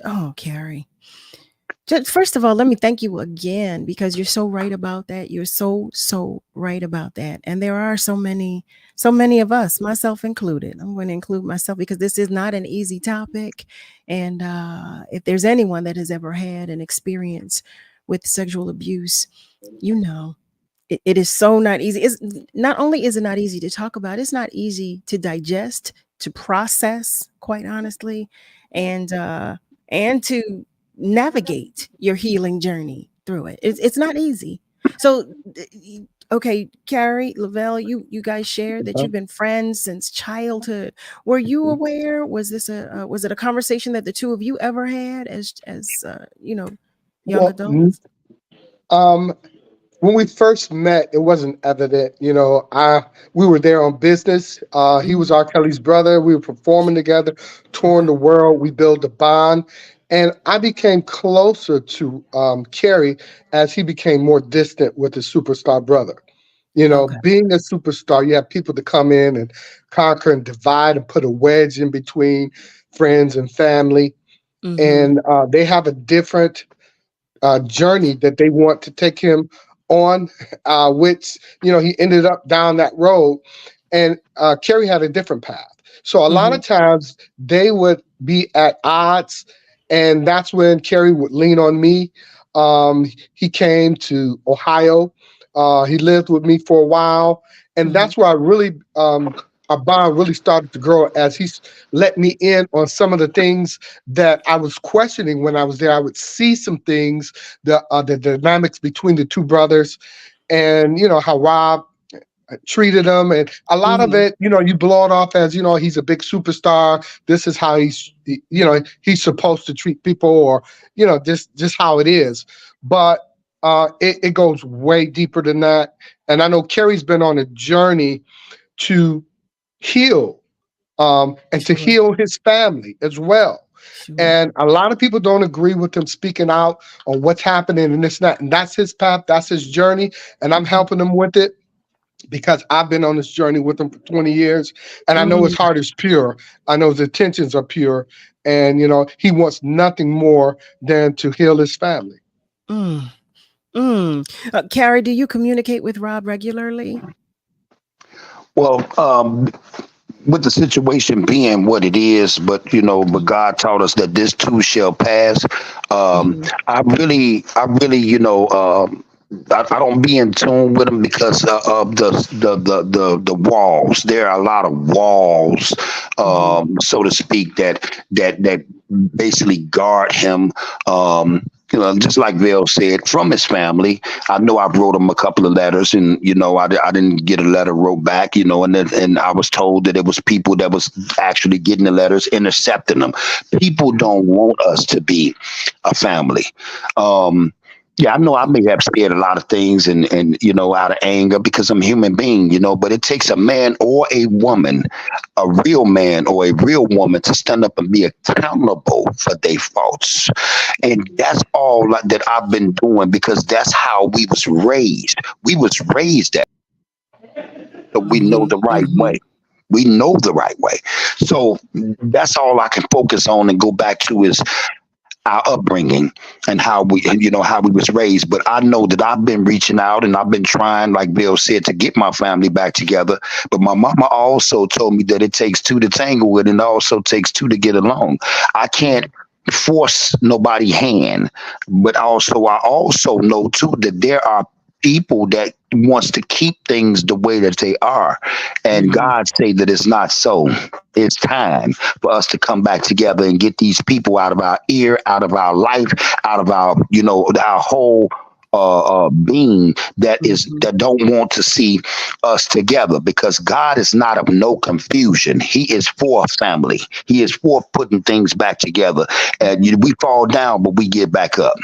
Oh, Carey. First of all, let me thank you again because you're so right about that. You're so right about that. And there are so many of us, myself included. I'm going to include myself because this is not an easy topic. And if there's anyone that has ever had an experience with sexual abuse, you know, it is so not easy. It's not only is it not easy to talk about, it's not easy to digest, to process, quite honestly, and to navigate your healing journey through it. It's not easy. So, okay, Carey, Lavelle, you guys shared that you've been friends since childhood. Were you aware? Was this was it a conversation that the two of you ever had as young
Well,
adults?
when we first met, it wasn't evident. We were there on business. He was R. Kelly's brother. We were performing together, touring the world. We built a bond. And I became closer to Carey as he became more distant with his superstar brother. Being a superstar, you have people to come in and conquer and divide and put a wedge in between friends and family. And they have a different journey that they want to take him on, which, he ended up down that road. And Carey had a different path. So a lot of times they would be at odds. And that's when Carey would lean on me. He came to Ohio. He lived with me for a while. And that's where I really, our bond really started to grow as he let me in on some of the things that I was questioning when I was there. I would see some things, the dynamics between the two brothers, and how Rob treated him, and a lot of it, you blow it off as he's a big superstar. This is how he's supposed to treat people, or just how it is. But it goes way deeper than that. And I know Carey's been on a journey to heal, and to heal his family as well. And a lot of people don't agree with him speaking out on what's happening and this and that. And that's his path, that's his journey. And I'm helping him with it because I've been on this journey with him for 20 years. And I know his heart is pure. I know his intentions are pure. And, he wants nothing more than to heal his family.
Carey, do you communicate with Rob regularly?
Well, with the situation being what it is, but but God taught us that this too shall pass. I really, I don't be in tune with him because of the walls. There are a lot of walls, so to speak, that basically guard him. Just like Vale said, from his family. I know I wrote him a couple of letters, and I didn't get a letter wrote back. And I was told that it was people that was actually getting the letters, intercepting them. People don't want us to be a family. Yeah, I know I may have said a lot of things and out of anger because I'm a human being, but it takes a man or a woman, a real man or a real woman to stand up and be accountable for their faults. And that's all that I've been doing because that's how we was raised. We was raised that we know the right way. We know the right way. So that's all I can focus on and go back to is our upbringing and how we was raised. But I know that I've been reaching out and I've been trying, like Bill said, to get my family back together. But my mama also told me that it takes two to tangle with, and it also takes two to get along. I can't force nobody's hand, but I also know too that there are people that wants to keep things the way that they are, and God say that it's not so. It's time for us to come back together and get these people out of our ear, out of our life, out of our our whole being that don't want to see us together, because God is not of no confusion. He is for family. He is for putting things back together, and we fall down but we get back up.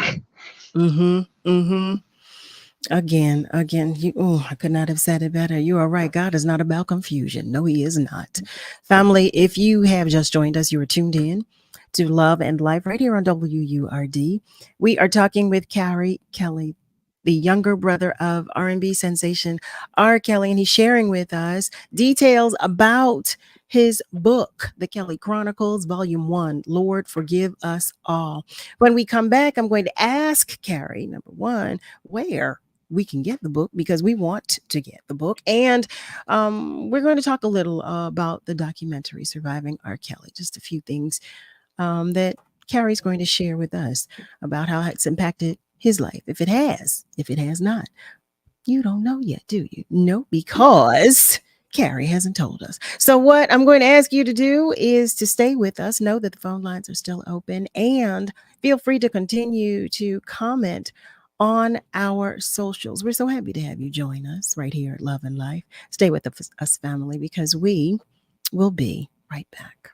Again, I could not have said it better. You are right. God is not about confusion. No, he is not. Family, if you have just joined us, you are tuned in to Love and Life right here on WURD. We are talking with Carey Kelly, the younger brother of R&B sensation R. Kelly, and he's sharing with us details about his book, The Kelly Chronicles, Volume 1, Lord, Forgive Us All. When we come back, I'm going to ask Carey, number one, where we can get the book, because we want to get the book. And we're going to talk a little about the documentary, Surviving R. Kelly, just a few things that Carey's going to share with us about how it's impacted his life. If it has not, you don't know yet, do you? No, because Carey hasn't told us. So what I'm going to ask you to do is to stay with us. Know that the phone lines are still open, and feel free to continue to comment on our socials. We're so happy to have you join us right here at Love and Life. Stay with us, family, because we will be right back.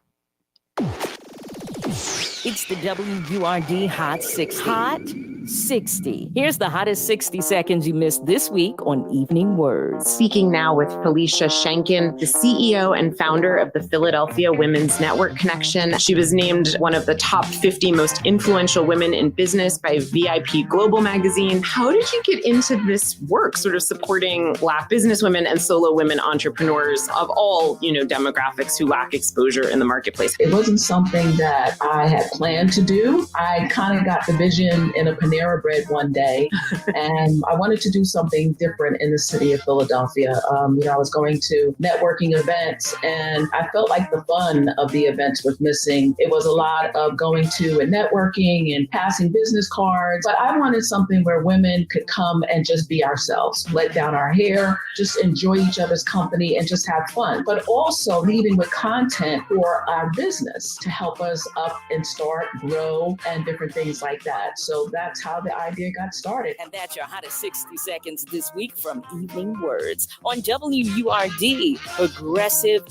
It's the WURD Hot 60. Hot 60. Here's the hottest 60 seconds you missed this week on Evening Words.
Speaking now with Felicia Shankin, the CEO and founder of the Philadelphia Women's Network Connection. She was named one of the top 50 most influential women in business by VIP Global magazine. How did you get into this work, sort of supporting Black businesswomen and solo women entrepreneurs of all, demographics who lack exposure in the marketplace?
It wasn't something that I had planned to do. I kind of got the vision in a Panera Bread one day, and I wanted to do something different in the city of Philadelphia. I was going to networking events, and I felt like the fun of the events was missing. It was a lot of going to and networking and passing business cards, but I wanted something where women could come and just be ourselves, let down our hair, just enjoy each other's company and just have fun, but also leading with content for our business to help us up and start, grow, and different things like that. So that's how the idea got started.
And that's your hottest 60 seconds this week from Evening Words on WURD, Progressive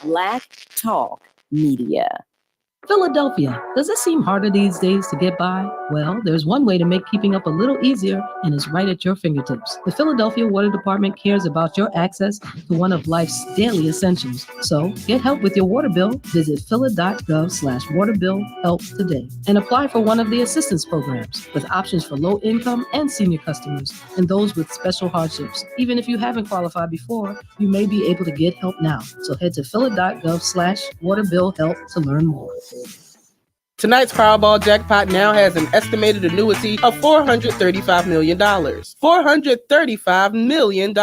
Black Talk Media.
Philadelphia, does it seem harder these days to get by? Well, there's one way to make keeping up a little easier, and it's right at your fingertips. The Philadelphia Water Department cares about your access to one of life's daily essentials. So get help with your water bill. Visit phila.gov/waterbillhelp today and apply for one of the assistance programs with options for low income and senior customers and those with special hardships. Even if you haven't qualified before, you may be able to get help now. So head to phila.gov/waterbillhelp to learn more.
Tonight's Powerball jackpot now has an estimated annuity of $435 million. $435 million.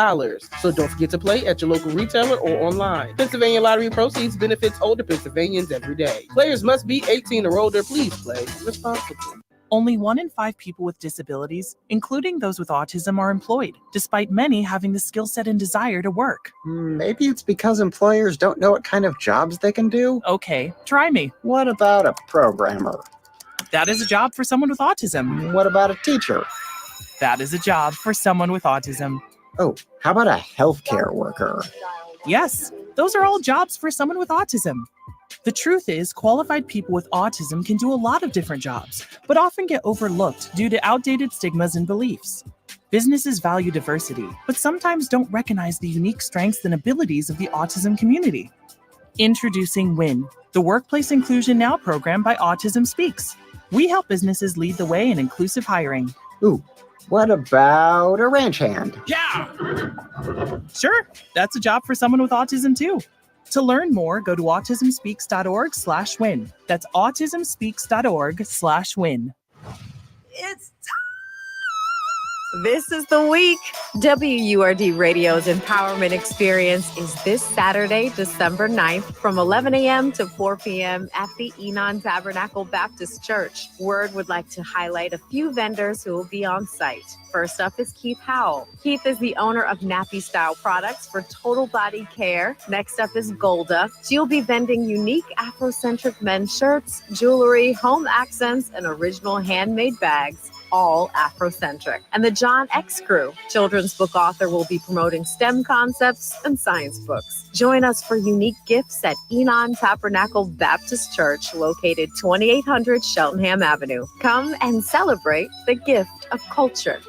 So don't forget to play at your local retailer or online. Pennsylvania Lottery proceeds benefits older Pennsylvanians every day. Players must be 18 or older. Please play responsibly.
Only 1 in 5 people with disabilities, including those with autism, are employed, despite many having the skill set and desire to work.
Maybe it's because employers don't know what kind of jobs they can do?
Okay, try me.
What about a programmer?
That is a job for someone with autism.
What about a teacher?
That is a job for someone with autism.
Oh, how about a healthcare worker?
Yes, those are all jobs for someone with autism. The truth is, qualified people with autism can do a lot of different jobs, but often get overlooked due to outdated stigmas and beliefs. Businesses value diversity, but sometimes don't recognize the unique strengths and abilities of the autism community. Introducing WIN, the Workplace Inclusion Now program by Autism Speaks. We help businesses lead the way in inclusive hiring.
Ooh, what about a ranch hand?
Yeah! Sure, that's a job for someone with autism too. To learn more, go to autismspeaks.org/win. That's autismspeaks.org/win.
It's This is the week. WURD Radio's Empowerment Experience is this Saturday, December 9th from 11 a.m. to 4 p.m. at the Enon Tabernacle Baptist Church. WURD would like to highlight a few vendors who will be on site. First up is Keith Howell. Keith is the owner of Nappy Style products for total body care. Next up is Golda. She'll be vending unique Afrocentric men's shirts, jewelry, home accents, and original handmade bags, all Afrocentric. And the John X Crew, children's book author, will be promoting STEM concepts and science books. Join us for unique gifts at Enon Tabernacle Baptist Church, located 2800 Cheltenham Avenue. Come and celebrate the gift of culture.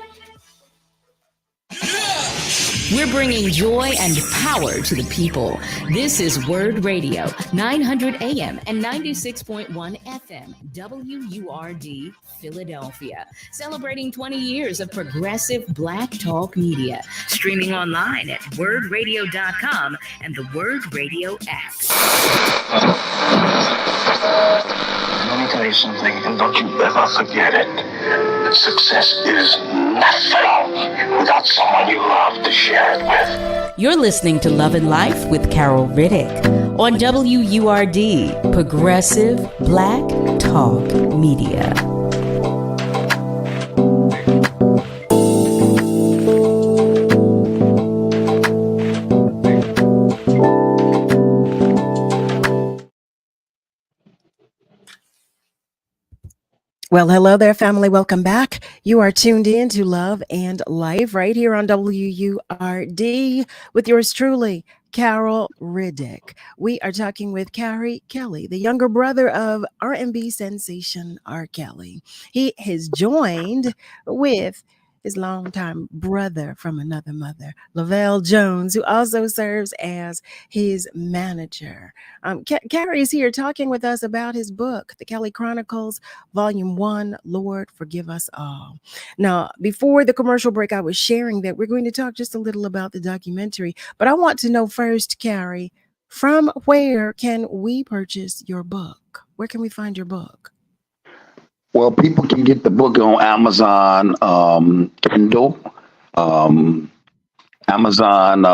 We're bringing joy and power to the people. This is WURD Radio, 900 AM and 96.1 FM, WURD, Philadelphia. Celebrating 20 years of progressive Black talk media. Streaming online at WURDradio.com and the WURD Radio app.
Let me tell you something, and don't you ever forget it. Success is nothing without someone you love to share it with.
You're listening to Love and Life with Carol Riddick on WURD, Progressive Black Talk Media.
Well, hello there, family. Welcome back. You are tuned in to Love and Life right here on WURD with yours truly, Carol Riddick. We are talking with Carey Kelly, the younger brother of R&B sensation R. Kelly. He has joined with his longtime brother from another mother, Lavelle Jones, who also serves as his manager. Carey is here talking with us about his book, The Kelly Chronicles, Volume 1, Lord, Forgive Us All. Now, before the commercial break, I was sharing that we're going to talk just a little about the documentary, but I want to know first, Carey, from where can we purchase your book? Where can we find your book?
Well, people can get the book on Amazon, Kindle, Amazon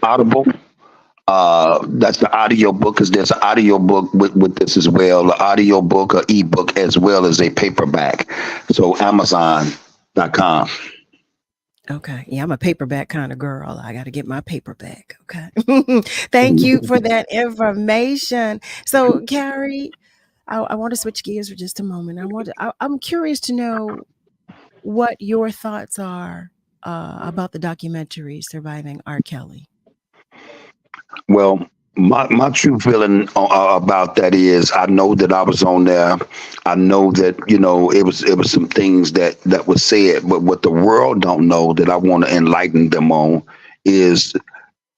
Audible. That's the audio book, because there's an audio book with this as well, the audio book or ebook as well as a paperback. So Amazon.com.
Okay. Yeah, I'm a paperback kind of girl. I got to get my paperback. Okay. Thank you for that information. So, Carey, I want to switch gears for just a moment. I'm curious to know what your thoughts are about the documentary Surviving R. Kelly.
Well, my true feeling about that is I know that I was on there. I know that, it was some things that was said, but what the world don't know that I want to enlighten them on is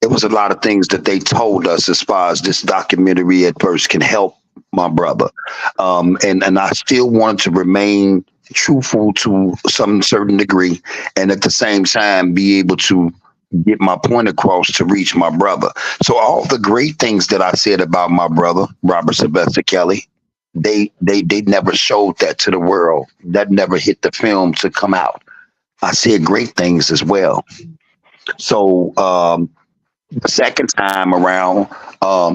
it was a lot of things that they told us as far as this documentary at first can help my brother. And I still wanted to remain truthful to some certain degree, and at the same time be able to get my point across to reach my brother. So all the great things that I said about my brother, Robert Sylvester Kelly, they never showed that to the world. That never hit the film to come out. I said great things as well. So the second time around,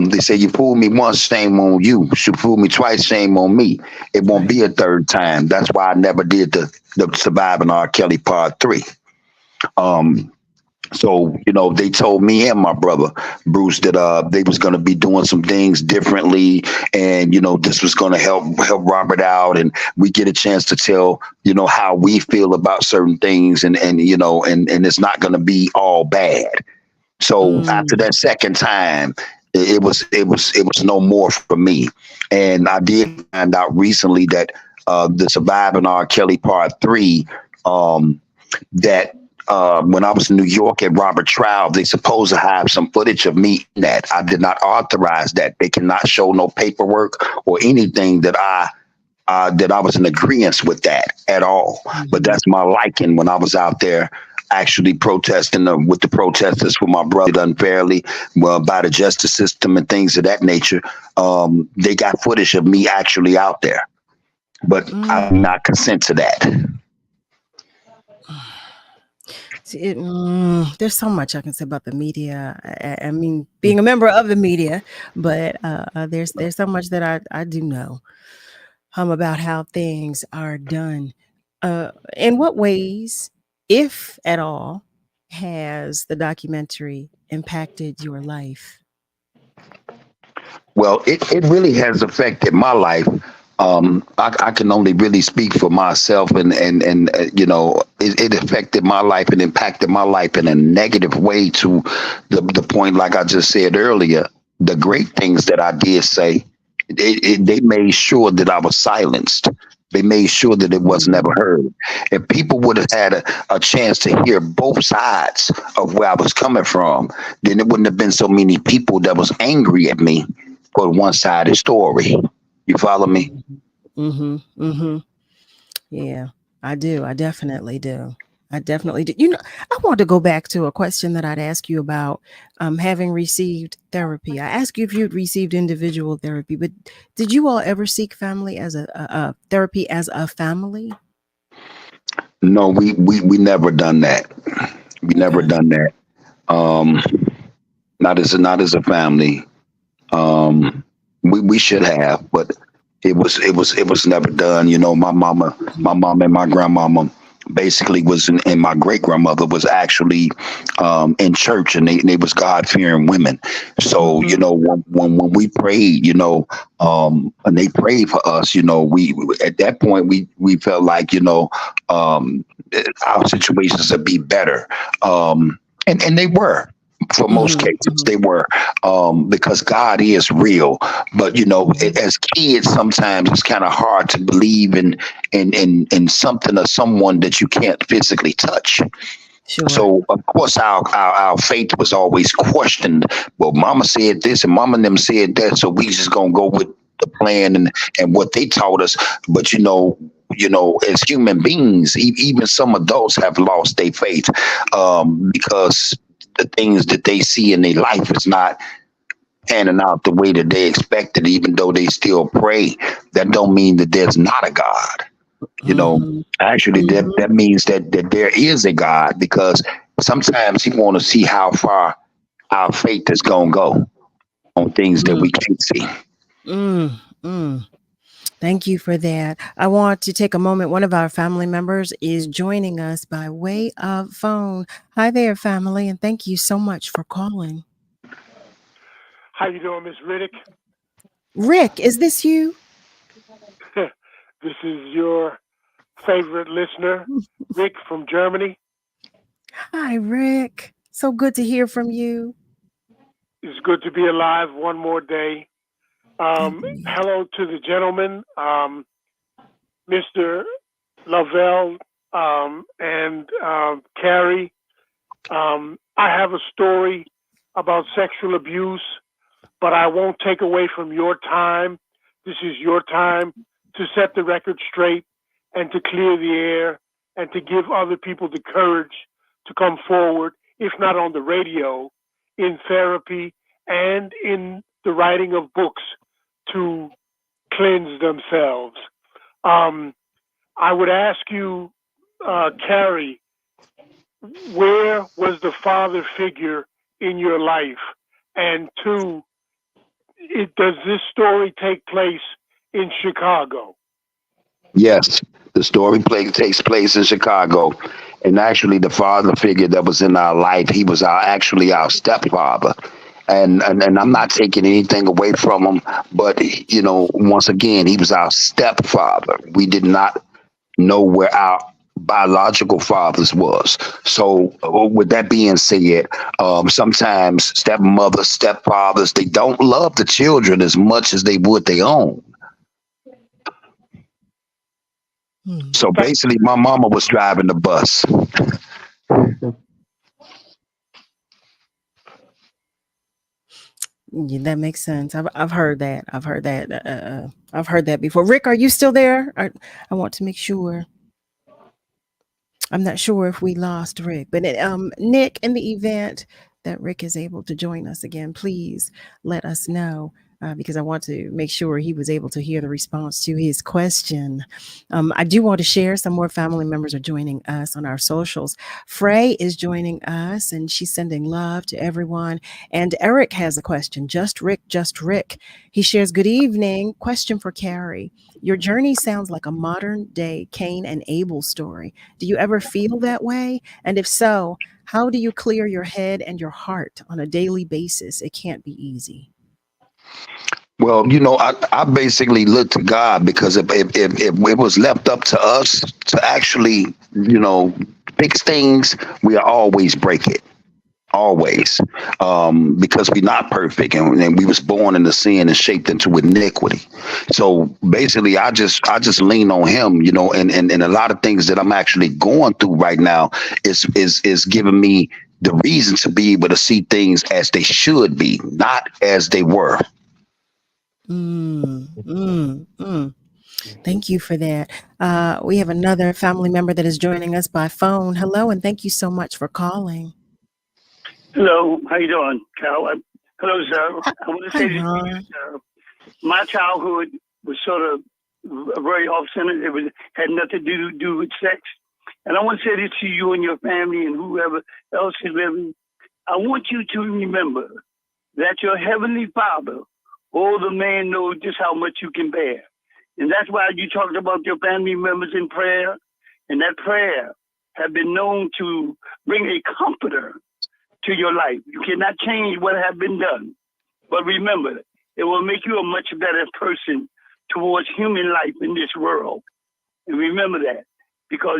they say, you fooled me once, shame on you. You fooled me twice, shame on me. It won't be a third time. That's why I never did the Surviving R. Kelly Part 3. So, they told me and my brother, Bruce, that they was going to be doing some things differently. And, this was going to help Robert out. And we get a chance to tell, how we feel about certain things. And it's not going to be all bad. So after that second time, it was no more for me. And I did find out recently that the Surviving R. Kelly Part 3, that when I was in New York at Robert Trial, they supposed to have some footage of me in that. I did not authorize that. They cannot show no paperwork or anything that I was in agreement with that at all. Mm-hmm. But that's my liking when I was out there actually protesting with the protesters for my brother unfairly by the justice system and things of that nature. They got footage of me actually out there, but I did not consent to that.
There's so much I can say about the media. I mean, being a member of the media, but there's so much that I do know about how things are done. In what ways, if at all, has the documentary impacted your life?
Well, it really has affected my life. I can only really speak for myself, and it affected my life and impacted my life in a negative way to the point, like I just said earlier, the great things that I did say, they made sure that I was silenced They made sure that it was never heard. If people would have had a chance to hear both sides of where I was coming from, then it wouldn't have been so many people that was angry at me for one-sided story. You follow me?
Mm-hmm. Mm-hmm. Yeah, I do. I definitely do. I definitely do. You know, I want to go back to a question that I'd ask you about having received therapy. I asked you if you'd received individual therapy, but did you all ever seek family as a therapy as a family?
No, we never done that. We never done that. Not as a family. We should have, but it was never done. You know, my mom and my grandmama basically was and my great grandmother was actually in church, and they was God-fearing women. So you know, when we prayed, you know, and they prayed for us, you know, we at that point we felt like, you know, our situations would be better, and they were. For most cases, they were, because God is real. But you know, as kids, sometimes it's kind of hard to believe in something or someone that you can't physically touch.
Sure.
So of course our faith was always questioned. Well, Mama said this and Mama and them said that, so we just gonna go with the plan and what they taught us. But you know, as human beings, even some adults have lost their faith because the things that they see in their life is not panning out the way that they expected, even though they still pray. That don't mean that there's not a God. You know, actually that means that there is a God, because sometimes he want to see how far our faith is going to go on things that we can't see.
Thank you for that. I want to take a moment. One of our family members is joining us by way of phone. Hi there, family, and thank you so much for calling.
How you doing, Miss Riddick?
Rick, is this you?
This is your favorite listener, Rick from Germany.
Hi, Rick. So good to hear from you.
It's good to be alive one more day. Hello to the gentleman, Mr. Lavelle and Carey. I have a story about sexual abuse, but I won't take away from your time. This is your time to set the record straight and to clear the air and to give other people the courage to come forward, if not on the radio, in therapy and in the writing of books to cleanse themselves. I would ask you, Carey, where was the father figure in your life? And two, does this story take place in Chicago?
Yes, the story takes place in Chicago. And actually the father figure that was in our life, he was actually our stepfather. And I'm not taking anything away from him, but you know, once again, he was our stepfather. We did not know where our biological fathers was. So with that being said, sometimes stepmothers, stepfathers, they don't love the children as much as they would their own. So basically, my mama was driving the bus.
Yeah, that makes sense. I've heard that. I've heard that. I've heard that before. Rick, are you still there? I want to make sure. I'm not sure if we lost Rick, but Nick, in the event that Rick is able to join us again, please let us know. Because I want to make sure he was able to hear the response to his question. I do want to share some more family members are joining us on our socials. Frey is joining us and she's sending love to everyone. And Eric has a question. Just Rick. He shares, good evening. Question for Carey. Your journey sounds like a modern day Cain and Abel story. Do you ever feel that way? And if so, how do you clear your head and your heart on a daily basis? It can't be easy.
Well, you know, I basically look to God, because if it was left up to us to actually, you know, fix things, we'll always break it. always, because we're not perfect, and we was born into sin and shaped into iniquity. So basically, I just lean on him, and a lot of things that I'm actually going through right now is giving me the reason to be able to see things as they should be, not as they were.
Thank you for that. We have another family member that is joining us by phone. Hello, and thank you so much for calling.
Hello, how you doing, Carol? Hello, sir. I want to say this to you, sir. My childhood was sort of very off-centered. It had nothing to do with sex. And I want to say this to you and your family and whoever else is living. I want you to remember that your heavenly Father, the man, knows just how much you can bear. And that's why you talked about your family members in prayer. And that prayer have been known to bring a comforter to your life. You cannot change what has been done. But remember, it will make you a much better person towards human life in this world. And remember that, because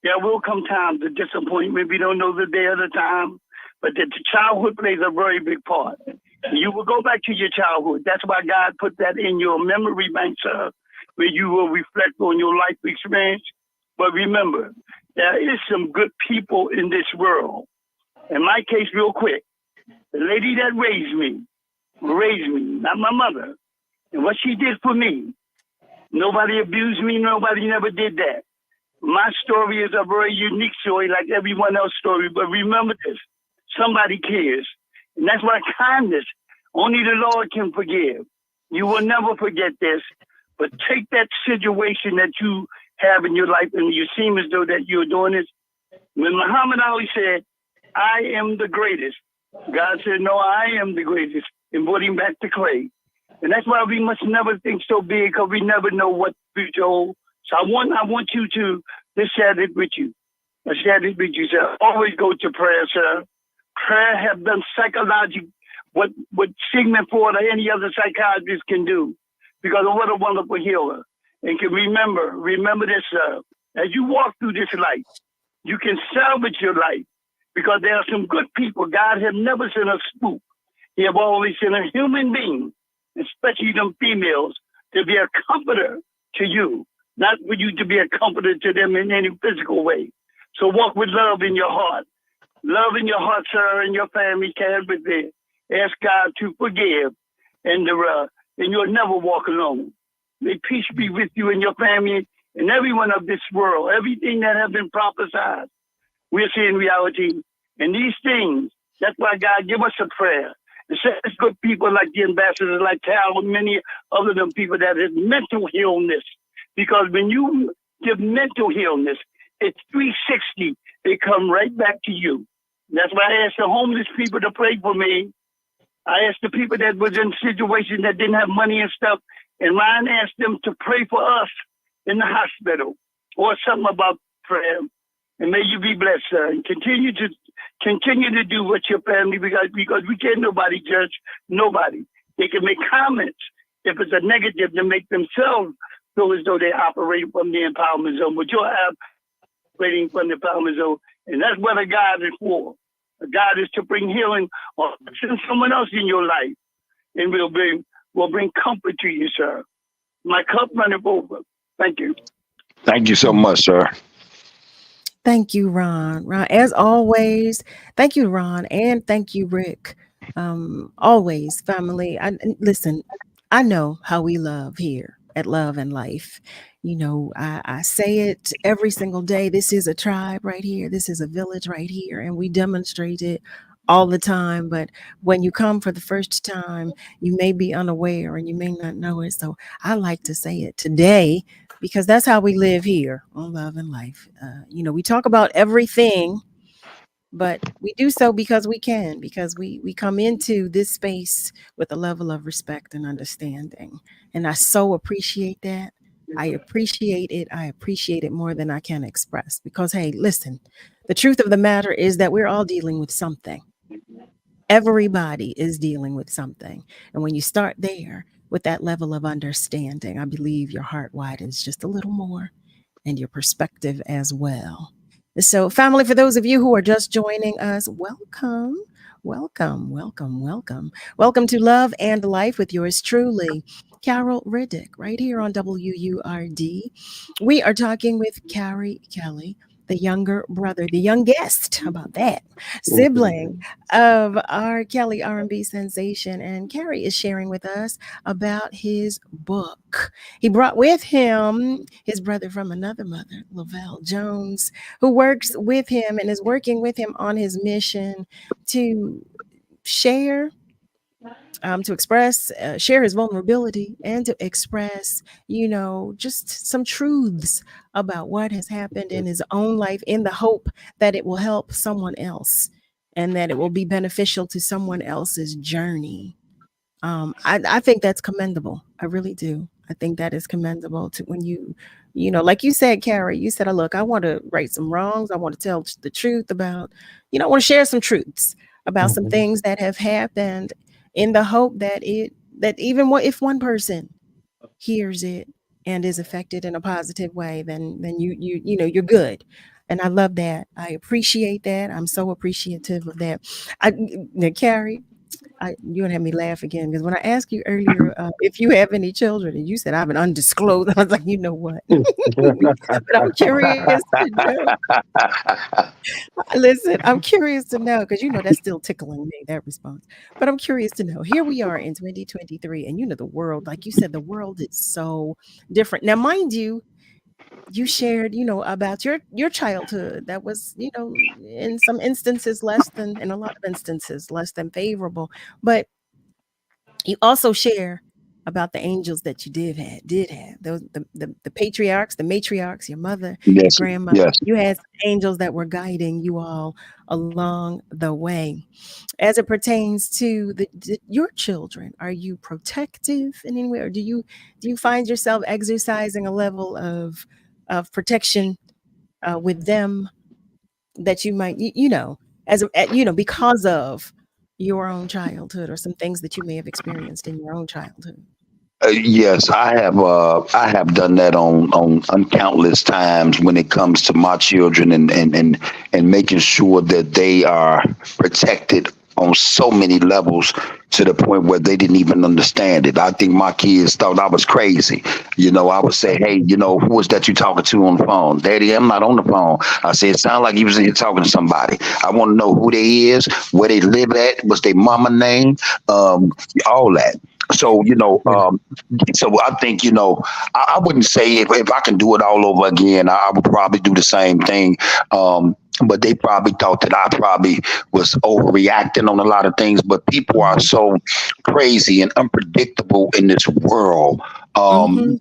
there will come times of disappointment. We don't know the day or the time, but the childhood plays a very big part. You will go back to your childhood. That's why God put that in your memory bank, sir, where you will reflect on your life experience. But remember, there is some good people in this world. In my case, real quick, the lady that raised me, not my mother. And what she did for me, nobody abused me, nobody never did that. My story is a very unique story like everyone else's story, but remember this, somebody cares. And that's why kindness, only the Lord can forgive. You will never forget this, but take that situation that you have in your life and you seem as though that you're doing this. When Muhammad Ali said, I am the greatest, God said, no, I am the greatest, and brought him back to clay. And that's why we must never think so big, because we never know what the future holds. So I want you to just share it with you. I share it with you, sir. Always go to prayer, sir. Prayer have done psychological what Sigmund Freud or any other psychiatrist can do, because what a wonderful healer. And can remember this, sir. As you walk through this life, you can salvage your life, because there are some good people. God has never sent a spook. He have always sent a human being, especially them females, to be a comforter to you, not for you to be a comforter to them in any physical way. So walk with love in your heart. Love in your heart, sir, and your family can be there. Ask God to forgive, and you'll never walk alone. May peace be with you and your family and everyone of this world. Everything that has been prophesied, we're seeing reality. And these things, that's why God give us a prayer. And send good people like the ambassadors, like Cal, and many other them people that have mental illness. Because when you give mental illness, it's 360. They come right back to you. That's why I asked the homeless people to pray for me. I asked the people that was in situations that didn't have money and stuff, and Ryan asked them to pray for us in the hospital or something about prayer. And may you be blessed, sir. And continue to do what your family, because we can't nobody judge nobody. They can make comments if it's a negative to make themselves feel as though they operate from the empowerment zone. But you're operating from the empowerment zone, and that's what a God is for. A God is to bring healing or send someone else in your life, and will bring comfort to you, sir. My cup runneth over. Thank you.
Thank you so much, sir.
Thank you, Ron. Ron, as always, thank you, Ron, and thank you, Rick. Always, family. Listen, I know how we love here at Love and Life. I say it every single day. This is a tribe right here. This is a village right here, and we demonstrate it all the time. But when you come for the first time, you may be unaware and you may not know it. So I like to say it today, because that's how we live here on Love and Life. We talk about everything, but we do so because we can, because we come into this space with a level of respect and understanding. And I so appreciate that. I appreciate it. I appreciate it more than I can express, because, hey, listen, the truth of the matter is that we're all dealing with something. Everybody is dealing with something. And when you start there with that level of understanding, I believe your heart widens just a little more, and your perspective as well. So, family, for those of you who are just joining us, welcome. Welcome, welcome, welcome. Welcome to Love and Life with yours truly, Carol Riddick, right here on WURD. We are talking with Carey Kelly, the younger brother, the youngest, how about that, sibling of our Kelly R&B sensation. And Carey is sharing with us about his book. He brought with him his brother from another mother, Lavelle Jones, who works with him and is working with him on his mission to share, to express, share his vulnerability and to express, just some truths about what has happened in his own life in the hope that it will help someone else and that it will be beneficial to someone else's journey. I think that's commendable. I really do. I think that is commendable to when like you said, Carey, you said, look, I want to right some wrongs. I want to tell the truth about, I want to share some truths about some things that have happened in the hope that if one person hears it and is affected in a positive way, then you're good. And I love that. I appreciate that. I'm so appreciative of that. Carey, you would have me laugh again because when I asked you earlier if you have any children and you said I have an undisclosed, I was like, you know what? But I'm curious to know. Listen, I'm curious to know because that's still tickling me, that response. But I'm curious to know. Here we are in 2023, and the world, like you said, the world is so different. Now, mind you, you shared, about your childhood that was, in some instances in a lot of instances less than favorable. But you also share about the angels that you did have those the patriarchs, the matriarchs, your mother, your grandmother.
Yes.
You had angels that were guiding you all along the way. As it pertains to your children, are you protective in any way, or do you find yourself exercising a level of protection with them that you might, because of your own childhood or some things that you may have experienced in your own childhood?
Yes, I have. I have done that on uncountless times when it comes to my children and making sure that they are protected on so many levels to the point where they didn't even understand it. I think my kids thought I was crazy. I would say, hey, who was that you talking to on the phone? Daddy, I'm not on the phone. I said, it sounded like you was in here talking to somebody. I want to know who they is, where they live at, what's their mama name, all that. So, so I think, I wouldn't say if I can do it all over again, I would probably do the same thing. But they probably thought that I probably was overreacting on a lot of things. But people are so crazy and unpredictable in this world. So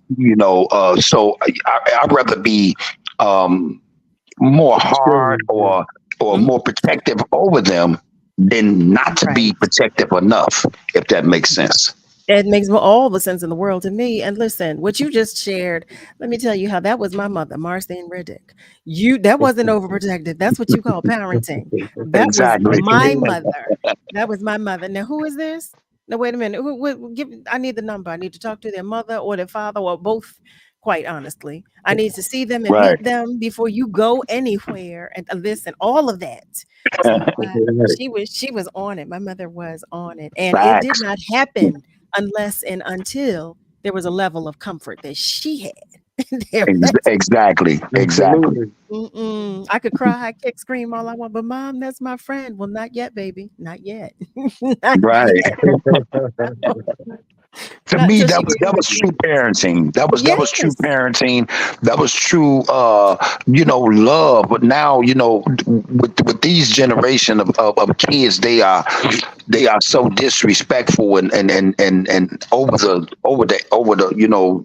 I'd rather be more hard or more protective over them than not to be protective enough, if that makes sense.
It makes all the sense in the world to me. And listen, what you just shared, let me tell you how that was my mother, Marcine Riddick. That wasn't overprotective. That's what you call parenting. That was my mother. That was my mother. Now, who is this? No, wait a minute. I need the number. I need to talk to their mother or their father or both. Quite honestly, I need to see them and meet them before you go anywhere. And listen, all of that. So she was on it. My mother was on it, and it did not happen unless and until there was a level of comfort that she had.
Exactly.
I could cry, kick, scream all I want, but Mom, that's my friend. Well, not yet, baby. Not yet.
Right. To me, that was true parenting. That was true parenting. That was true, love. But now, with these generation of kids, they are so disrespectful and over the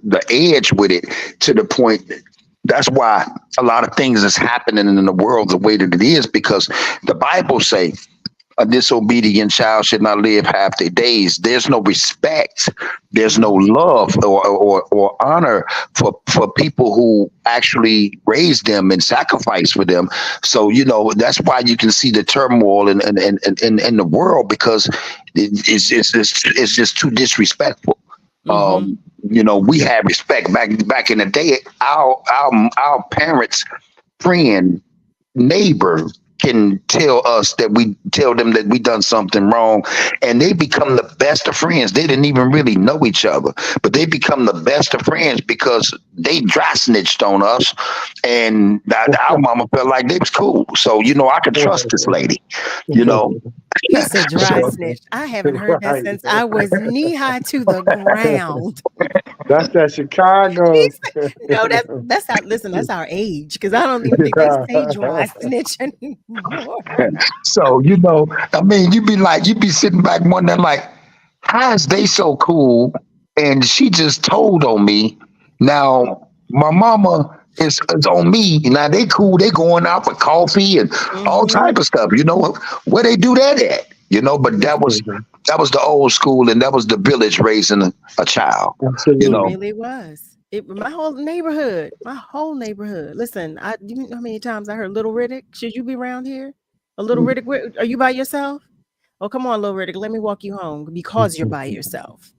the edge with it to the point. That's why a lot of things is happening in the world the way that it is, because the Bible say, a disobedient child should not live half their days. There's no respect. There's no love or honor for people who actually raise them and sacrifice for them. So, that's why you can see the turmoil in the world, because it's just too disrespectful. We had respect back in the day. Our parents' friend neighbor can tell them that we done something wrong, and they become the best of friends. They didn't even really know each other, but they become the best of friends because they dry snitched on us, and our mama felt like they was cool. So, I could trust this lady,
He said dry snitch. I haven't heard that since I was knee high to the ground.
That's that Chicago.
No, that's how. Listen, that's our age, because I don't even think they say dry snitch anymore.
So you'd be sitting back wondering, like, how is they so cool? And she just told on me. Now my mama is on me. Now they cool. They going out for coffee and all type of stuff. Where they do that at? But that was the old school, and that was the village raising a child.
It really was. My whole neighborhood. Listen, you know how many times I heard Little Riddick? Should you be around here? A Little Riddick? Are you by yourself? Oh, come on, Little Riddick. Let me walk you home because you're by yourself.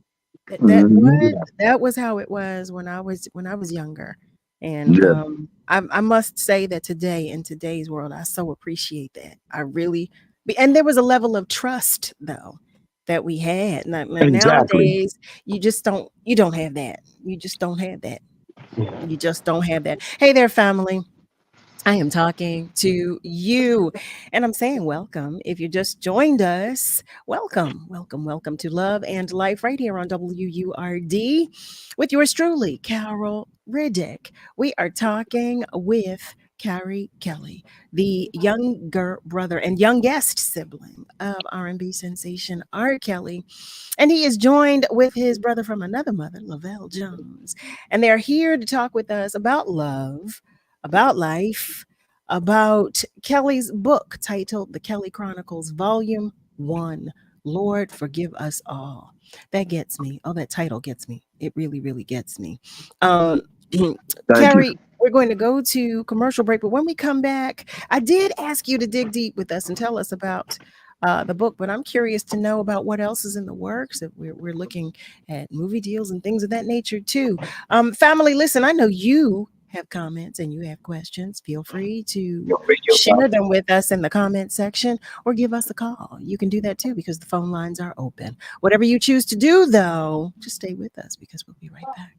That was how it was when I was younger. And I must say that today, in today's world, I so appreciate that. I really. And there was a level of trust, though, that we had. Nowadays, you don't have that. You just don't have that. You just don't have that. Hey there, family. I am talking to you, and I'm saying welcome. If you just joined us, welcome to Love and Life right here on WURD with yours truly, Carol Riddick. We are talking with Carey Kelly, the younger brother and youngest sibling of R&B sensation R. Kelly. And he is joined with his brother from another mother, Lavelle Jones. And they're here to talk with us about love, about life, about Kelly's book titled The Kelly Chronicles, Volume 1, Lord, Forgive Us All. That gets me. Oh, that title gets me. It really, really gets me. Carey, we're going to go to commercial break, but when we come back, I did ask you to dig deep with us and tell us about the book, but I'm curious to know about what else is in the works. If we're looking at movie deals and things of that nature too. Family, listen, I know you have comments and you have questions. Feel free to share them with us in the comment section or give us a call. You can do that too because the phone lines are open. Whatever you choose to do, though, just stay with us because we'll be right back.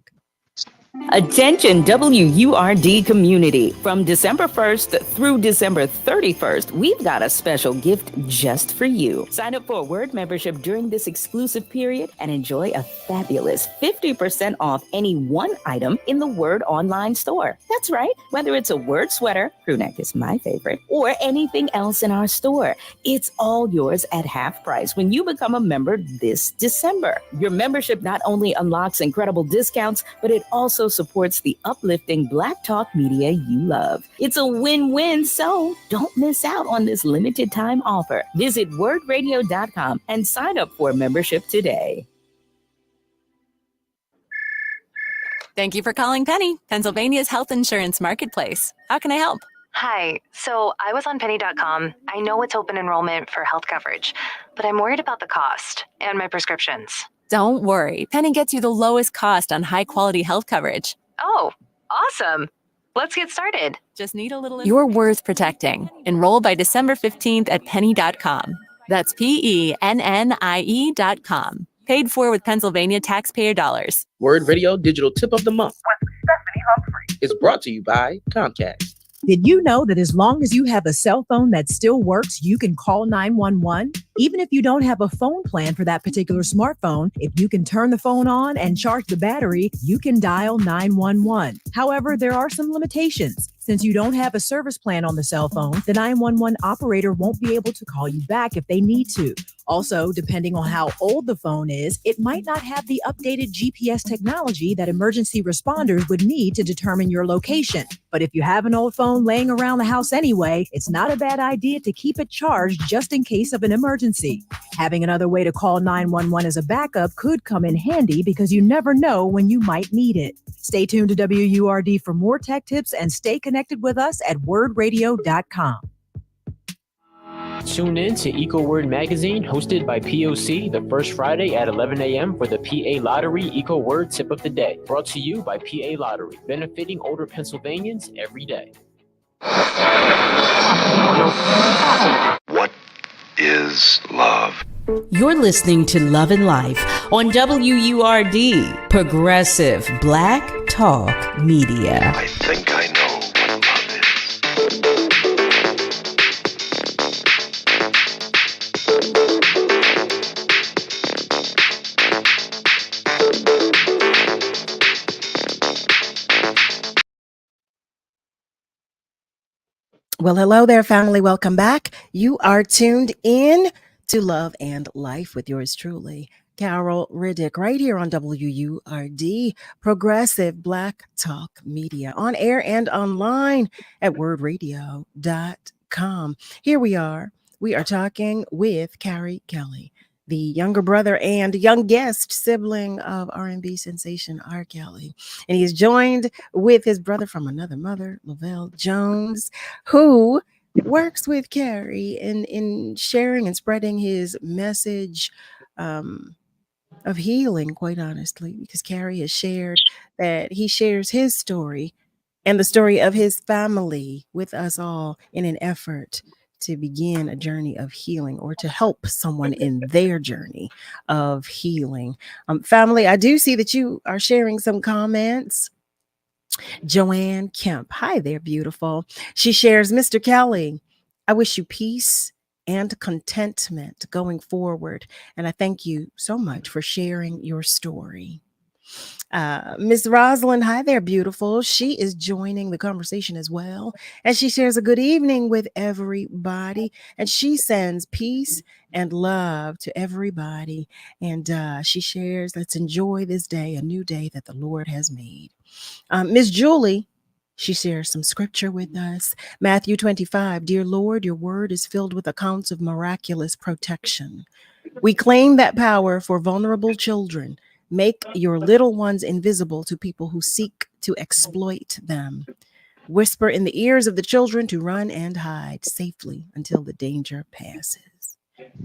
Attention WURD community. From December 1st through December 31st, we've got a special gift just for you. Sign up for a WURD membership during this exclusive period and enjoy a fabulous 50% off any one item in the WURD online store. That's right. Whether it's a WURD sweater, crew neck is my favorite, or anything else in our store, it's all yours at half price when you become a member this December. Your membership not only unlocks incredible discounts, but it also supports the uplifting Black Talk media you love. It's a win-win, so don't miss out on this limited time offer. Visit wordradio.com and sign up for a membership today.
Thank you for calling Penny, Pennsylvania's health insurance marketplace. How can I help?
Hi, so I was on penny.com. I know it's open enrollment for health coverage, but I'm worried about the cost and my prescriptions.
Don't worry. Penny gets you the lowest cost on high-quality health coverage.
Oh, awesome. Let's get started.
Just need a little... You're worth protecting. Enroll by December 15th at penny.com. That's PENNIE.com. Paid for with Pennsylvania taxpayer dollars.
WURD Radio Digital Tip of the Month with Stephanie Humphrey is brought to you by Comcast.
Did you know that as long as you have a cell phone that still works, you can call 911? Even if you don't have a phone plan for that particular smartphone, if you can turn the phone on and charge the battery, you can dial 911. However, there are some limitations. Since you don't have a service plan on the cell phone, the 911 operator won't be able to call you back if they need to. Also, depending on how old the phone is, it might not have the updated GPS technology that emergency responders would need to determine your location. But if you have an old phone laying around the house anyway, it's not a bad idea to keep it charged just in case of an emergency. Having another way to call 911 as a backup could come in handy because you never know when you might need it. Stay tuned to WURD for more tech tips and stay connected with us at wordradio.com.
Tune in to EcoWord Magazine, hosted by POC, the first Friday at 11 a.m. for the PA Lottery EcoWord Tip of the Day. Brought to you by PA Lottery, benefiting older Pennsylvanians every day.
What is love?
You're listening to Love and Life on WURD, Progressive Black Talk Media.
I think I know what love is.
Well, hello there, family. Welcome back. You are tuned in to Love and Life with yours truly, Carol Riddick, right here on WURD, Progressive Black Talk Media, on air and online at wordradio.com. Here we are. We are talking with Carey Kelly, the younger brother and youngest sibling of R&B sensation R. Kelly. And he is joined with his brother from another mother, Lavelle Jones, who works with Carey in sharing and spreading his message of healing, quite honestly, because Carey has shared that he shares his story and the story of his family with us all in an effort to begin a journey of healing or to help someone in their journey of healing. Family, I do see that you are sharing some comments. Joanne Kemp, hi there, beautiful. She shares, Mr. Kelly, I wish you peace and contentment going forward. And I thank you so much for sharing your story. Miss Rosalind, hi there, beautiful. She is joining the conversation as well. And she shares a good evening with everybody. And she sends peace and love to everybody. And she shares, let's enjoy this day, a new day that the Lord has made. Miss Julie, she shares some scripture with us. Matthew 25, dear Lord, your word is filled with accounts of miraculous protection. We claim that power for vulnerable children. Make your little ones invisible to people who seek to exploit them. Whisper in the ears of the children to run and hide safely until the danger passes.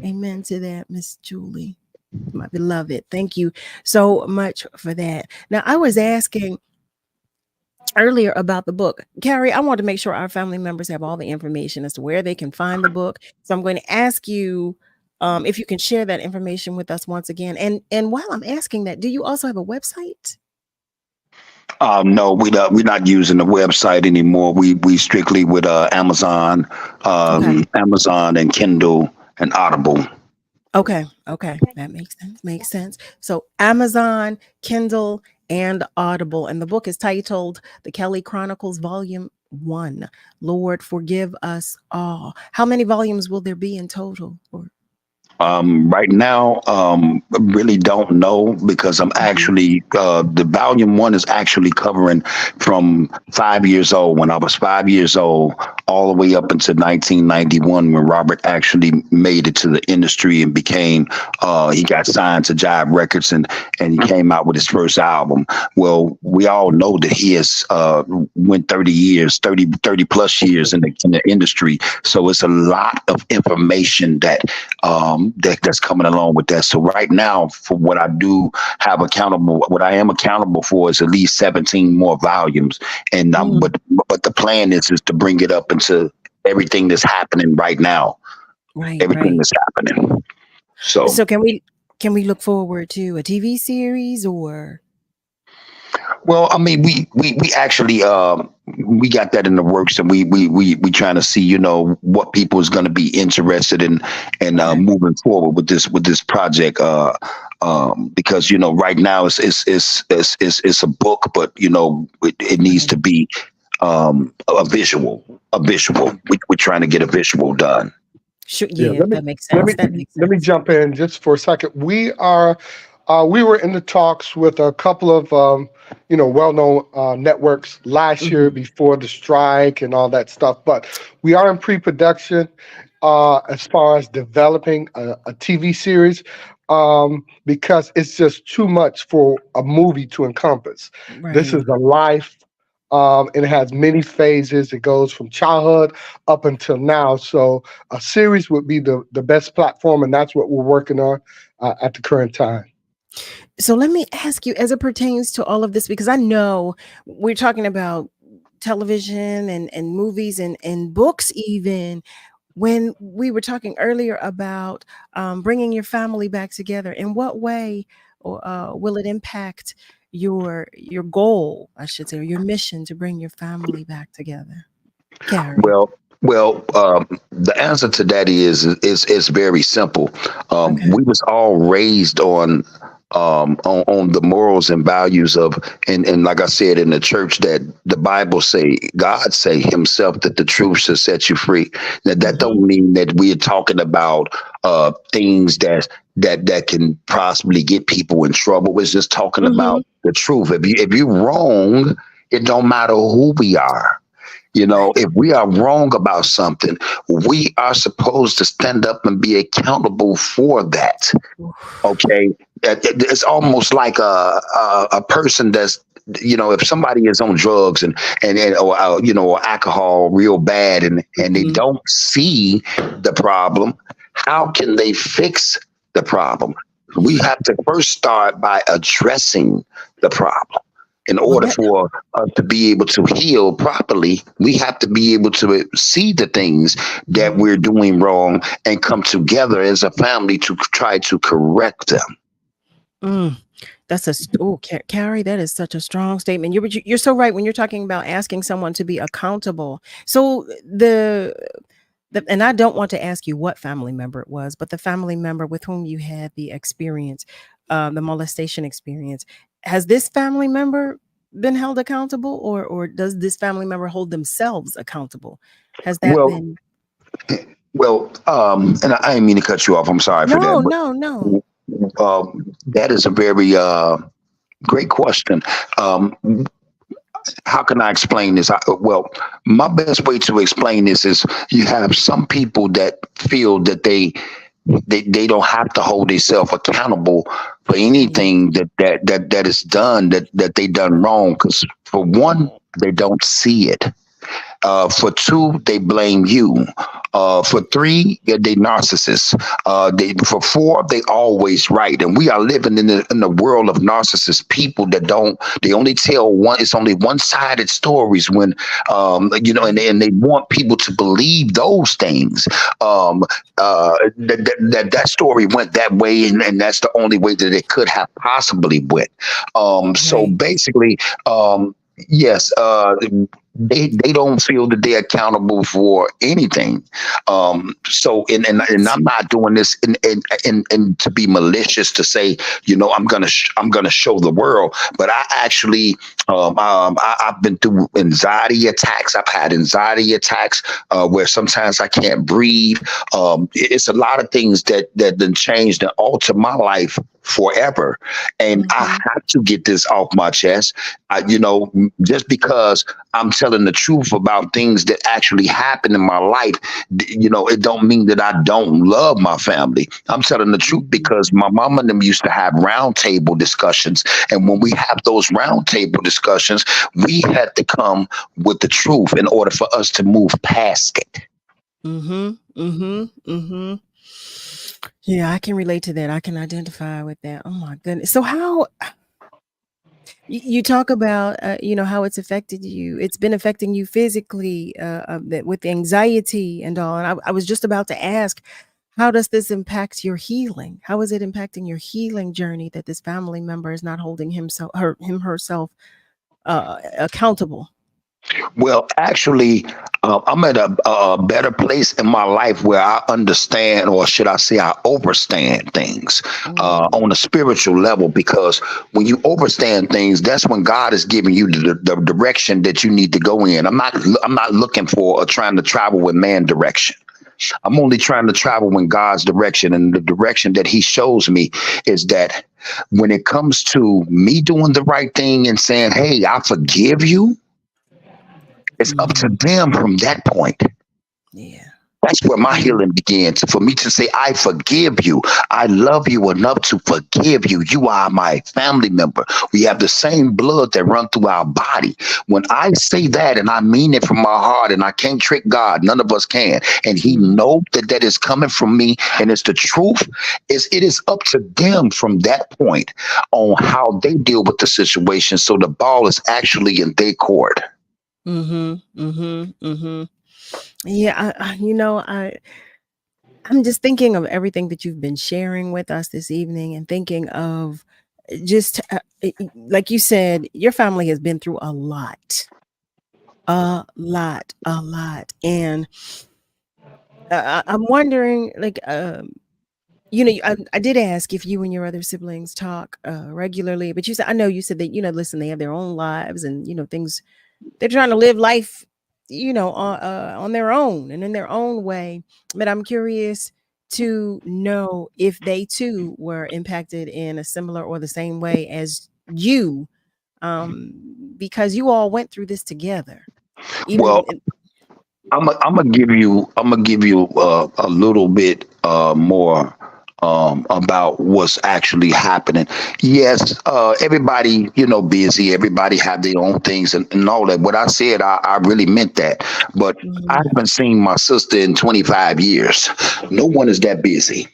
Amen to that, Miss Julie, my beloved. Thank you so much for that. Now, I was asking earlier about the book. Carey, I want to make sure our family members have all the information as to where they can find the book. So I'm going to ask you if you can share that information with us once again. And while I'm asking that, do you also have a website?
No, we're not using the website anymore. We strictly with Amazon, Amazon and Kindle and Audible.
Okay, that makes sense. So Amazon, Kindle, and Audible, and the book is titled The Kelly Chronicles, Volume 1. Lord, forgive us all. How many volumes will there be in total?
Right now, really don't know because I'm actually the volume 1 is actually covering from 5 years old, when I was 5 years old, all the way up until 1991, when Robert actually made it to the industry and became he got signed to Jive Records and he came out with his first album. Well, we all know that he has went 30 plus years in the industry, so it's a lot of information that's coming along with that. So right now, for what I do have what I am accountable for is at least 17 more volumes. And but the plan is to bring it up into everything that's happening right now. Everything that's happening. So
can we look forward to a TV series or?
Well, I mean, we actually we got that in the works, and we trying to see, what people is going to be interested in and moving forward with this project. Because right now it's a book, but it needs to be a visual. We're trying to get a visual done.
Sure, that makes sense.
Let me jump in just for a second. We were in the talks with a couple of well-known networks last year before the strike and all that stuff, but we are in pre-production as far as developing a TV series because it's just too much for a movie to encompass. This is a life. And it has many phases. It goes from childhood up until now. So a series would be the best platform, and that's what we're working on at the current time.
So let me ask you, as it pertains to all of this, because I know we're talking about television and movies and books even. When we were talking earlier about bringing your family back together, in what way will it impact your goal, I should say, or your mission to bring your family back together? Carey.
The answer to that is very simple. We was all raised on the morals and values of, and like I said in the church, that the Bible say, God say himself, that the truth shall set you free. That don't mean that we're talking about things that can possibly get people in trouble. We're just talking about the truth. If you're wrong, it don't matter who we are. You know, if we are wrong about something, we are supposed to stand up and be accountable for that. Okay. It's almost like a person that's, you know, if somebody is on drugs or alcohol real bad and they don't see the problem, how can they fix the problem? We have to first start by addressing the problem. In order for us to be able to heal properly, we have to be able to see the things that we're doing wrong and come together as a family to try to correct them.
That's Carey, that is such a strong statement. You're so right when you're talking about asking someone to be accountable. So and I don't want to ask you what family member it was, but the family member with whom you had the experience, the molestation experience, has this family member been held accountable, or does this family member hold themselves accountable? Has that been?
Well, and I didn't mean to cut you off. I'm sorry for that.
No.
That is a very great question. How can I explain this? My best way to explain this is you have some people that feel that they don't have to hold themselves accountable for anything that is done that they done wrong. Because for one, they don't see it. For two, they blame you. For three, they narcissists. For four, they always right. And we are living in the world of narcissist people that they only tell one. It's only one-sided stories when, and they want people to believe those things. That story went that way, and that's the only way that it could have possibly went. So basically, yes, they don't feel that they're accountable for anything. So I'm not doing this and to be malicious to say, I'm gonna show the world, but I actually I've been through anxiety attacks. I've had anxiety attacks where sometimes I can't breathe. It's a lot of things that then changed and altered my life forever, and I have to get this off my chest. Just because I'm telling the truth about things that actually happened in my life, it don't mean that I don't love my family. I'm telling the truth because my mom and them used to have roundtable discussions, and when we have those roundtable discussions, we had to come with the truth in order for us to move past it.
Yeah, I can relate to that. I can identify with that. Oh my goodness. So how you talk about, how it's affected you. It's been affecting you physically with anxiety and all. And I was just about to ask, how does this impact your healing? How is it impacting your healing journey that this family member is not holding herself accountable?
Well, actually, I'm at a better place in my life where I understand, or should I say I overstand things on a spiritual level, because when you overstand things, that's when God is giving you the direction that you need to go in. I'm not looking for or trying to travel with man direction. I'm only trying to travel in God's direction, and the direction that he shows me is that when it comes to me doing the right thing and saying, hey, I forgive you, it's up to them from that point.
Yeah.
That's where my healing begins. For me to say, I forgive you. I love you enough to forgive you. You are my family member. We have the same blood that runs through our body. When I say that, and I mean it from my heart, and I can't trick God, none of us can. And he knows that is coming from me, and it's the truth. It is up to them from that point on how they deal with the situation. So the ball is actually in their court.
Mm-hmm. Mm-hmm. Mm-hmm. Yeah, I'm just thinking of everything that you've been sharing with us this evening and thinking of just like you said, your family has been through a lot, a lot. And I'm wondering, like, I did ask if you and your other siblings talk regularly, but you said, I know you said that, listen, they have their own lives and, things, they're trying to live life, on their own and in their own way. But I'm curious to know if they too were impacted in a similar or the same way as you, because you all went through this together.
Well,
Even
I'm gonna give you a little bit more about what's actually happening. Yes, everybody busy. Everybody have their own things and all that. What I said, I really meant that. But I haven't seen my sister in 25 years. No one is that busy.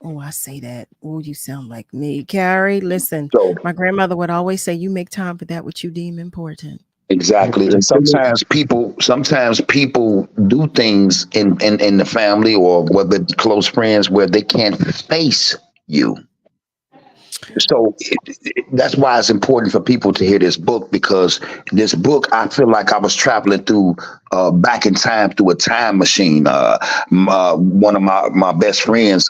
Oh, I say that. Oh, you sound like me, Carey. Listen,
So
my grandmother would always say, "You make time for that which you deem important."
exactly, and sometimes people do things in the family or whether close friends where they can't face you. So that's why it's important for people to hear this book, because this book, I feel like I was traveling through back in time through a time machine. One of my best friends,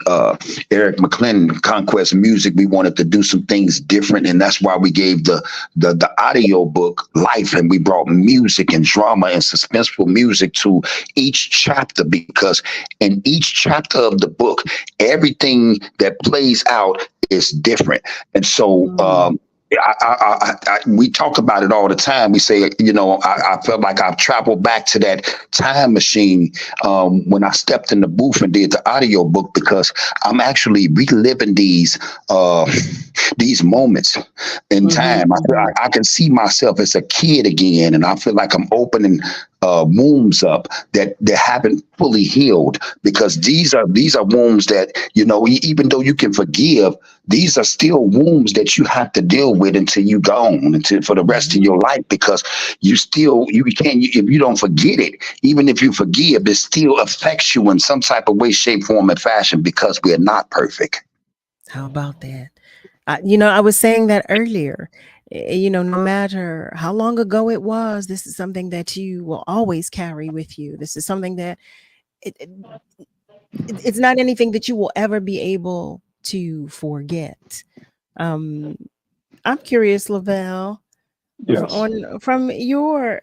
Eric McClendon, Conquest Music, we wanted to do some things different, and that's why we gave the audio book life, and we brought music and drama and suspenseful music to each chapter, because in each chapter of the book, everything that plays out is different. And so we talk about it all the time. We say, I felt like I've traveled back to that time machine when I stepped in the booth and did the audio book, because I'm actually reliving these moments in time. I can see myself as a kid again, and I feel like I'm opening wounds up that haven't fully healed, because these are wounds that, even though you can forgive, these are still wounds that you have to deal with until you gone, for the rest of your life, because if you don't forget it, even if you forgive, it still affects you in some type of way, shape, form, and fashion, because we are not perfect.
How about that? I was saying that earlier. No matter how long ago it was, this is something that you will always carry with you. This is something that it's not anything that you will ever be able to forget. I'm curious, Lavelle,
Yes.
from your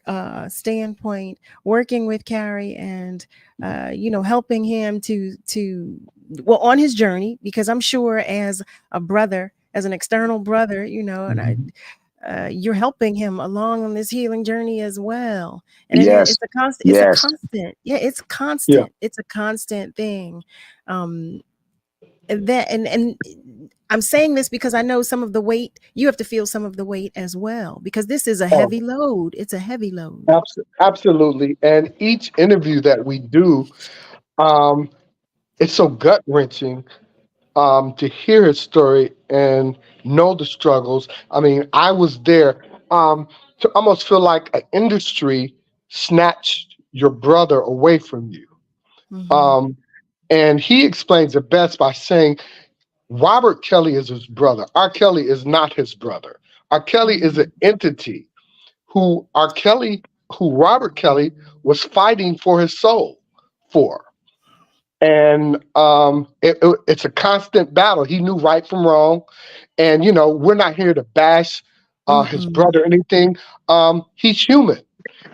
standpoint, working with Carey and helping him to on his journey, because I'm sure as a brother, as an external brother, and you're helping him along on this healing journey as well. And
Yes.
it's a constant.
Yes.
It's a constant. Yeah, it's constant.
Yeah.
It's a constant thing. And I'm saying this because I know some of the weight, you have to feel some of the weight as well, because this is a heavy load. It's a heavy load.
Absolutely. And each interview that we do, it's so gut wrenching to hear his story and know the struggles. I mean, I was there, to almost feel like an industry snatched your brother away from you. And he explains it best by saying, Robert Kelly is his brother. R. Kelly is not his brother. R. Kelly is an entity who Robert Kelly was fighting for his soul for. And it's a constant battle. He knew right from wrong. And, we're not here to bash his brother or anything. He's human.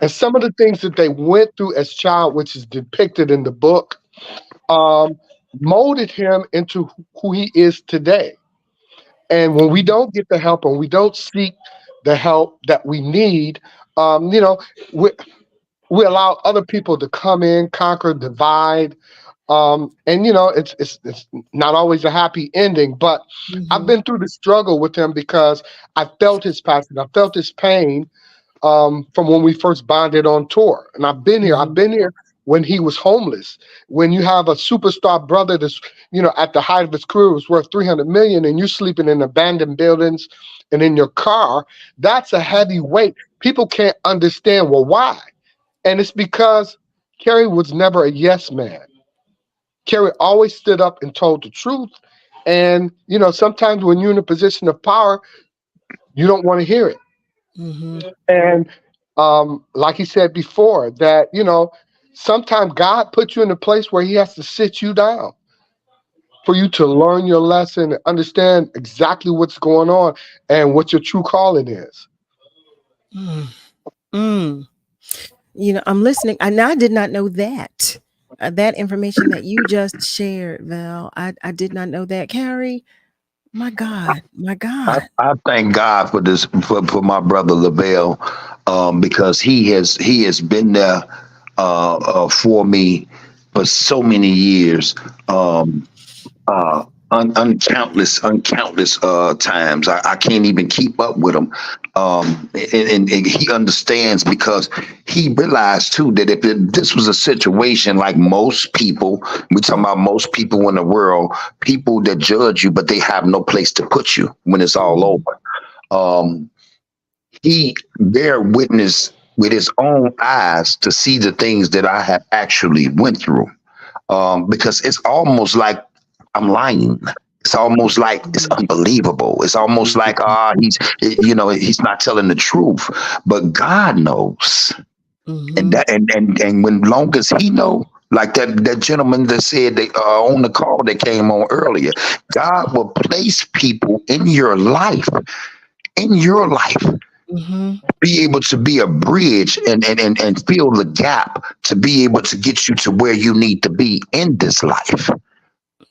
And some of the things that they went through as child, which is depicted in the book, molded him into who he is today. And when we don't get the help and we don't seek the help that we need, we allow other people to come in, conquer, divide. And it's not always a happy ending, but I've been through the struggle with him because I felt his passion. I felt his pain from when we first bonded on tour. And I've been here when he was homeless. When you have a superstar brother that's, at the height of his career was worth $300 million, and you're sleeping in abandoned buildings and in your car, that's a heavy weight. People can't understand, well, why? And it's because Carey was never a yes man. Carey always stood up and told the truth. And, sometimes when you're in a position of power, you don't want to hear it.
Mm-hmm.
And like he said before, that, sometimes God puts you in a place where he has to sit you down for you to learn your lesson and understand exactly what's going on and what your true calling is.
I'm listening. I did not know that. That information that you just shared, Val, I did not know that. Carey, my God.
I thank God for this for my brother Lavelle, because he has been there for me for so many years. Uncountless times. I can't even keep up with him. And he understands, because he realized too that if this was a situation like most people, we talking about most people in the world, people that judge you, but they have no place to put you when it's all over. He bear witness with his own eyes to see the things that I have actually went through. Because it's almost like I'm lying. It's almost like it's unbelievable. It's almost like he's not telling the truth. But God knows, and when long as he know, like that gentleman that said on the call that came on earlier, God will place people in your life, be able to be a bridge and fill the gap to be able to get you to where you need to be in this life.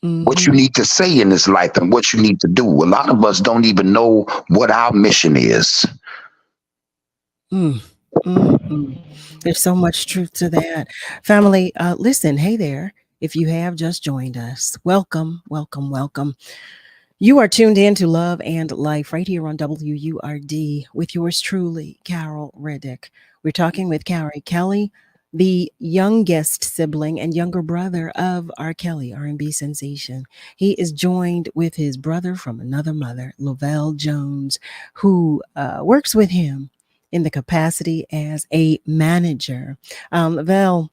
What you need to say in this life and what you need to do. A lot of us don't even know what our mission is.
There's so much truth to that. Family, listen, hey there. If you have just joined us, welcome. You are tuned in to Love and Life right here on WURD with yours truly, Carol Riddick. We're talking with Carey Kelly, the youngest sibling and younger brother of R. Kelly, R&B sensation. He is joined with his brother from another mother, Lavelle Jones, who works with him in the capacity as a manager. Lavelle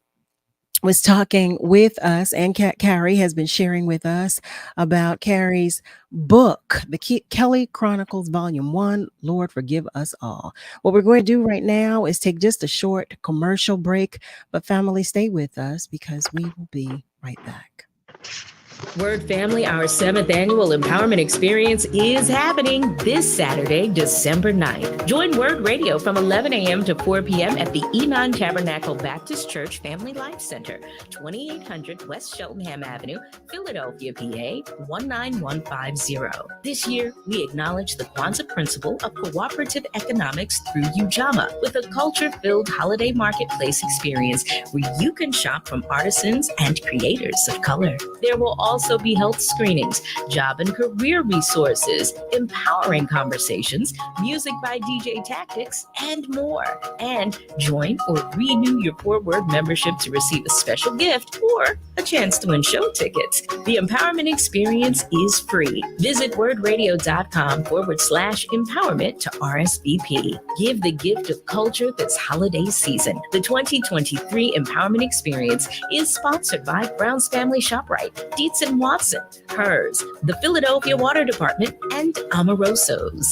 was talking with us, and Carey has been sharing with us about Carey's book, the Kelly Chronicles Volume 1, Lord Forgive Us All. What we're going to do right now is take just a short commercial break, but family, stay with us because we will be right back.
WURD Family, our 7th annual empowerment experience is happening this Saturday, December 9th. Join WURD Radio from 11 a.m. to 4 p.m. at the Enon Tabernacle Baptist Church Family Life Center, 2800 West Cheltenham Avenue, Philadelphia, PA 19150. This year, we acknowledge the Kwanzaa principle of cooperative economics through Ujamaa with a culture-filled holiday marketplace experience where you can shop from artisans and creators of color. There will also be health screenings, job and career resources, empowering conversations, music by DJ Tactics, and more. And join or renew your WURD membership to receive a special gift or a chance to win show tickets. The empowerment experience is free. Visit wordradio.com/empowerment to RSVP. Give the gift of culture this holiday season. The 2023 Empowerment Experience is sponsored by Brown's Family ShopRite, Dietz & Watson, Hers, the Philadelphia Water Department, and Amoroso's.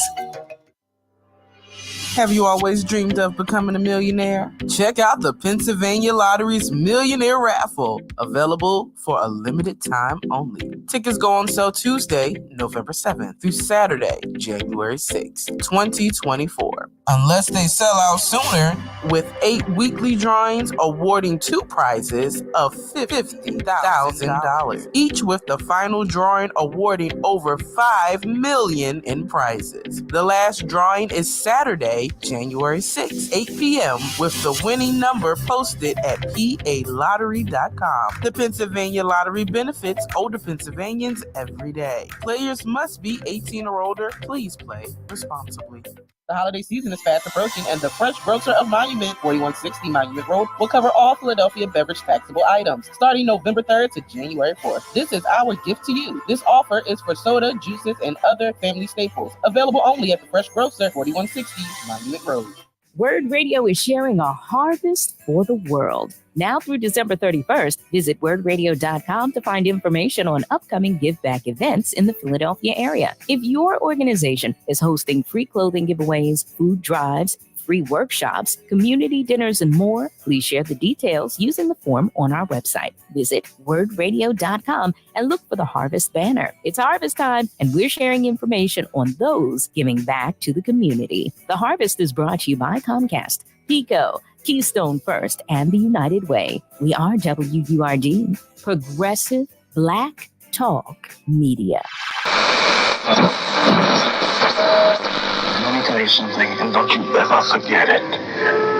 Have you always dreamed of becoming a millionaire? Check out the Pennsylvania Lottery's Millionaire Raffle, available for a limited time only. Tickets go on sale Tuesday, November 7th through Saturday, January 6th, 2024. Unless they sell out sooner, with 8 weekly drawings awarding 2 prizes of $50,000, each with the final drawing awarding over $5 million in prizes. The last drawing is Saturday, January 6th, 8 p.m. with the winning number posted at palottery.com. The Pennsylvania Lottery benefits older Pennsylvanians every day. Players must be 18 or older. Please play responsibly. The holiday season is fast approaching, and the Fresh Grocer of Monument, 4160 Monument Road, will cover all Philadelphia beverage taxable items starting November 3rd to January 4th. This is our gift to you. This offer is for soda, juices, and other family staples. Available only at the Fresh Grocer, 4160 Monument Road.
WURD Radio is sharing a harvest for the world. Now through December 31st, visit WURDradio.com to find information on upcoming Give Back events in the Philadelphia area. If your organization is hosting free clothing giveaways, food drives, free workshops, community dinners, and more, please share the details using the form on our website. Visit WURDradio.com and look for the Harvest banner. It's harvest time, and we're sharing information on those giving back to the community. The Harvest is brought to you by Comcast, Pico, Keystone First, and the United Way. We are WURD, Progressive Black Talk Media.
Let me tell you something, and don't you ever forget it.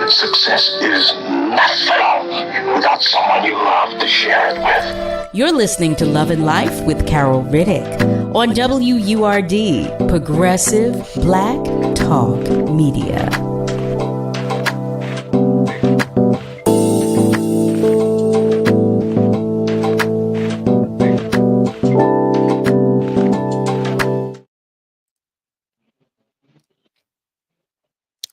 Success is nothing without someone you love to share it with.
You're listening to Love and Life with Carol Riddick on WURD, Progressive Black Talk Media.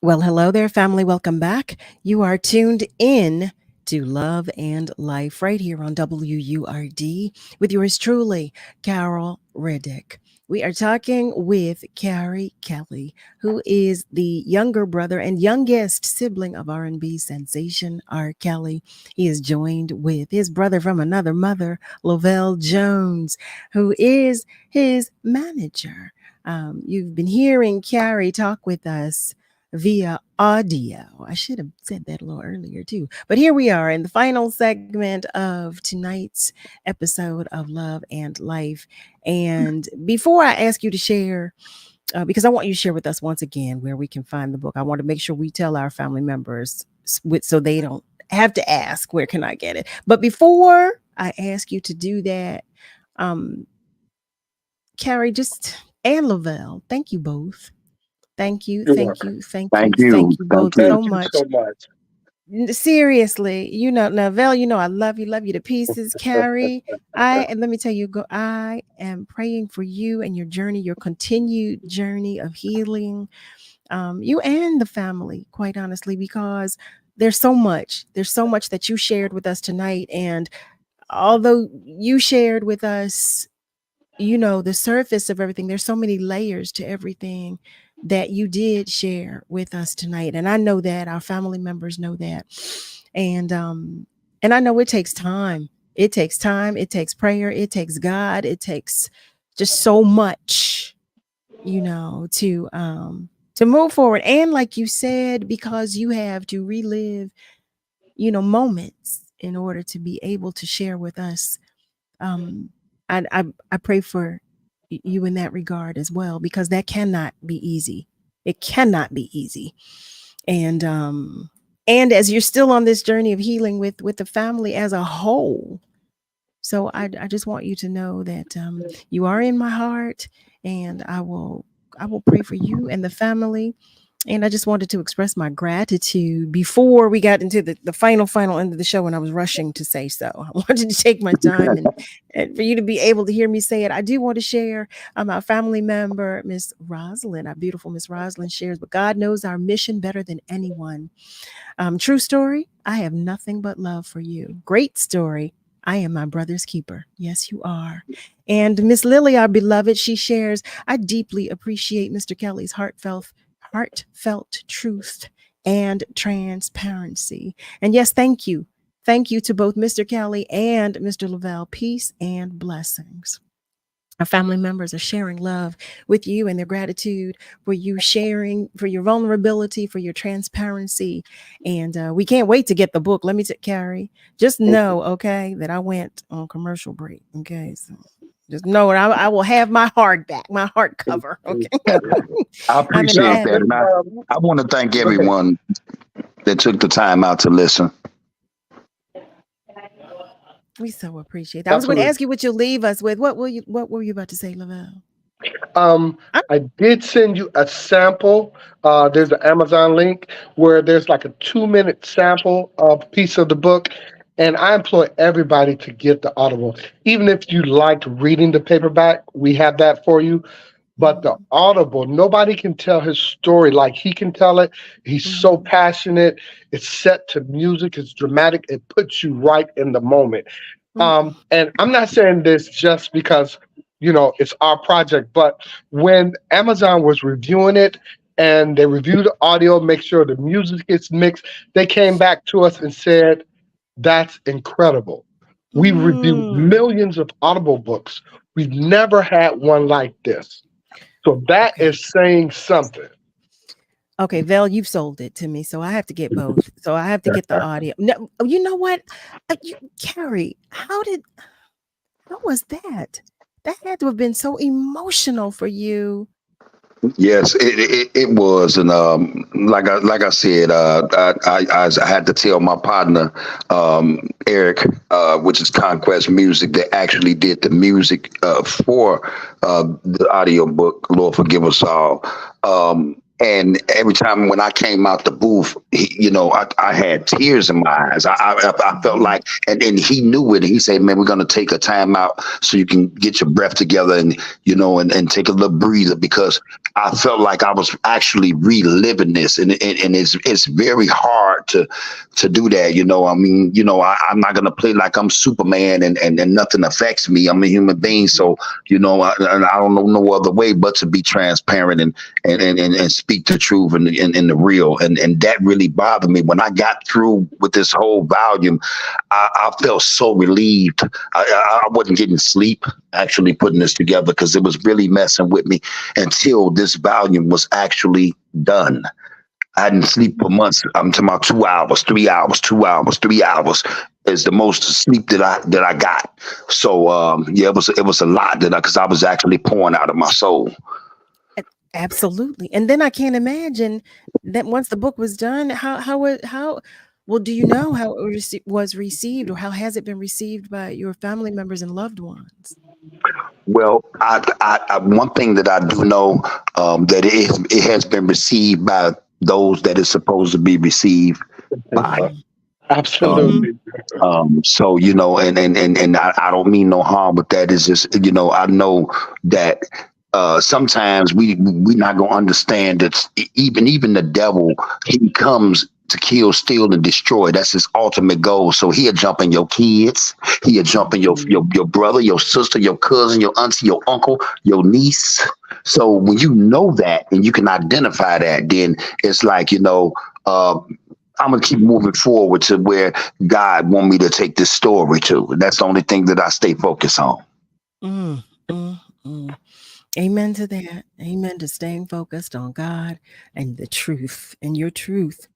Well, hello there, family. Welcome back. You are tuned in to Love and Life right here on WURD with yours truly, Carol Riddick. We are talking with Carey Kelly, who is the younger brother and youngest sibling of R&B sensation R. Kelly. He is joined with his brother from another mother, Lovell Jones, who is his manager. You've been hearing Carey talk with us via audio. I should have said that a little earlier too. But here we are in the final segment of tonight's episode of Love and Life. And before I ask you to share, because I want you to share with us once again where we can find the book, I want to make sure we tell our family members so they don't have to ask, where can I get it? But before I ask you to do that, Carey, and Lovell, thank you both. Thank you both so much. Seriously, Lavelle, I love you to pieces. Carey, and let me tell you, I am praying for you and your journey, your continued journey of healing, you and the family, quite honestly, because there's so much that you shared with us tonight. And although you shared with us, the surface of everything, there's so many layers to everything that you did share with us tonight. And I know that our family members know that. And I know it takes time. It takes time. It takes prayer. It takes God. It takes just so much, to move forward. And like you said, because you have to relive, moments in order to be able to share with us. I pray for you in that regard as well, because that cannot be easy. It cannot be easy. And as you're still on this journey of healing with the family as a whole. So I just want you to know that you are in my heart, and I will pray for you and the family. And I just wanted to express my gratitude before we got into the final end of the show, and I was rushing to say so. I wanted to take my time and for you to be able to hear me say it. I do want to share our family member, Miss Rosalind, our beautiful Miss Rosalind shares, but God knows our mission better than anyone. True story, I have nothing but love for you. Great story, I am my brother's keeper. Yes, you are. And Miss Lily, our beloved, she shares, I deeply appreciate Mr. Kelly's heartfelt truth and transparency. And yes, thank you. Thank you to both Mr. Kelly and Mr. Lavelle. Peace and blessings. Our family members are sharing love with you and their gratitude for you sharing, for your vulnerability, for your transparency. And we can't wait to get the book. Let me Carey, just know, okay, that I went on commercial break. Okay, so just know I will have my hardcover. Okay.
I appreciate that. And I want to thank everyone that took the time out to listen.
We so appreciate that. I was going to ask you what you'll leave us with. What were you about to say, Lavelle?
I did send you a sample. There's an Amazon link where there's like a 2-minute sample of a piece of the book. And I implore everybody to get the Audible. Even if you liked reading the paperback, we have that for you. But the Audible, nobody can tell his story like he can tell it. He's so passionate. It's set to music. It's dramatic. It puts you right in the moment. And I'm not saying this just because, it's our project, but when Amazon was reviewing it and they reviewed the audio, make sure the music is mixed, they came back to us and said, that's incredible. We reviewed millions of Audible books. We've never had one like this. So that is saying something.
Okay, Val, you've sold it to me, so I have to get both. So I have to get the audio. No, you know what, Carey? How was that? That had to have been so emotional for you.
Yes, it was, and like I said, I had to tell my partner Eric, which is Conquest Music, that actually did the music for the audio book. Lord forgive us all. And every time when I came out the booth, I had tears in my eyes. I felt like, and he knew it. He said, "Man, we're going to take a time out so you can get your breath together and take a little breather," because I felt like I was actually reliving this, and it's very hard to do that. I'm not going to play like I'm Superman and nothing affects me. I'm a human being, so I don't know no other way but to be transparent and speak the truth and the real, and that really bothered me. When I got through with this whole volume, I felt so relieved. I wasn't getting sleep actually putting this together because it was really messing with me until this volume was actually done. I didn't sleep for months. I'm talking about 2 hours, 3 hours, 2 hours, 3 hours is the most sleep that I got. So it was a lot because I was actually pouring out of my soul.
Absolutely. And then I can't imagine that once the book was done, well, do you know how it was received, or how has it been received by your family members and loved ones?
Well, I one thing that I do know, that it has been received by those that it's supposed to be received by.
Absolutely.
So, and I don't mean no harm with that. It's just, I know that sometimes we're not going to understand that even the devil, he comes to kill, steal, and destroy. That's his ultimate goal. So he'll jump in your kids. He'll jump in your brother, your sister, your cousin, your auntie, your uncle, your niece. So when you know that and you can identify that, then it's like, I'm going to keep moving forward to where God want me to take this story to. And that's the only thing that I stay focused on.
Amen to that. Amen to staying focused on God and the truth and your truth.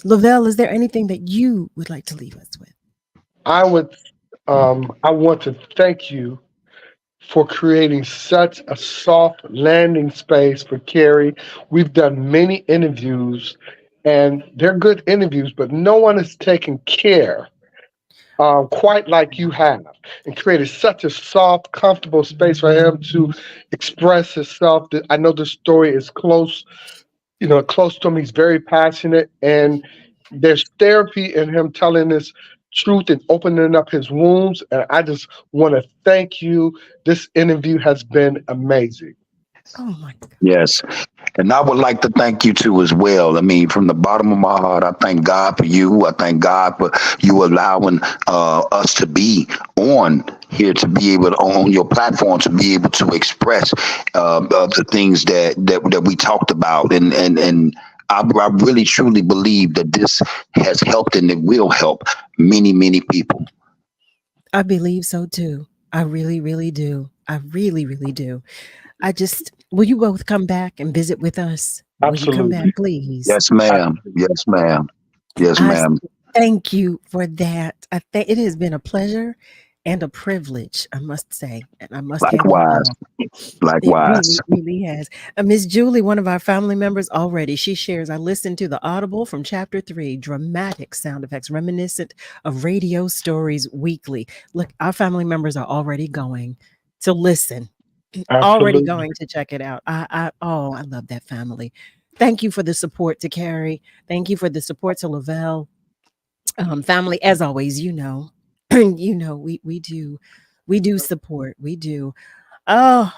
Lavelle, is there anything that you would like to leave us with?
I want to thank you for creating such a soft landing space for Carey. We've done many interviews, and they're good interviews, but no one has taken care quite like you have, and created such a soft, comfortable space for him to express himself. I know the story is close to him. He's very passionate, and there's therapy in him telling his truth and opening up his wounds. And I just want to thank you. This interview has been amazing.
Oh my God.
Yes. And I would like to thank you too as well. I mean, from the bottom of my heart, I thank God for you. I thank God for you allowing us to be on here, to be able to, on your platform, to be able to express the things that we talked about. And I really truly believe that this has helped and it will help many, many people.
I believe so too. I really, really do. I really, really do. Will you both come back and visit with us?
Absolutely.
Will you come back, please?
Yes, ma'am. Yes, ma'am. Yes, ma'am.
Thank you for that. It has been a pleasure and a privilege, I must say. And I must
Likewise. Likewise.
It really has. Miss Julie, one of our family members already, she shares, I listened to the Audible from Chapter 3, dramatic sound effects reminiscent of radio stories weekly. Look, our family members are already going to listen Already
Absolutely.
going to check it out. I love that family. Thank you for the support to Carrie. Thank you for the support to Lavelle. Family, as always, we do support. We do. Oh,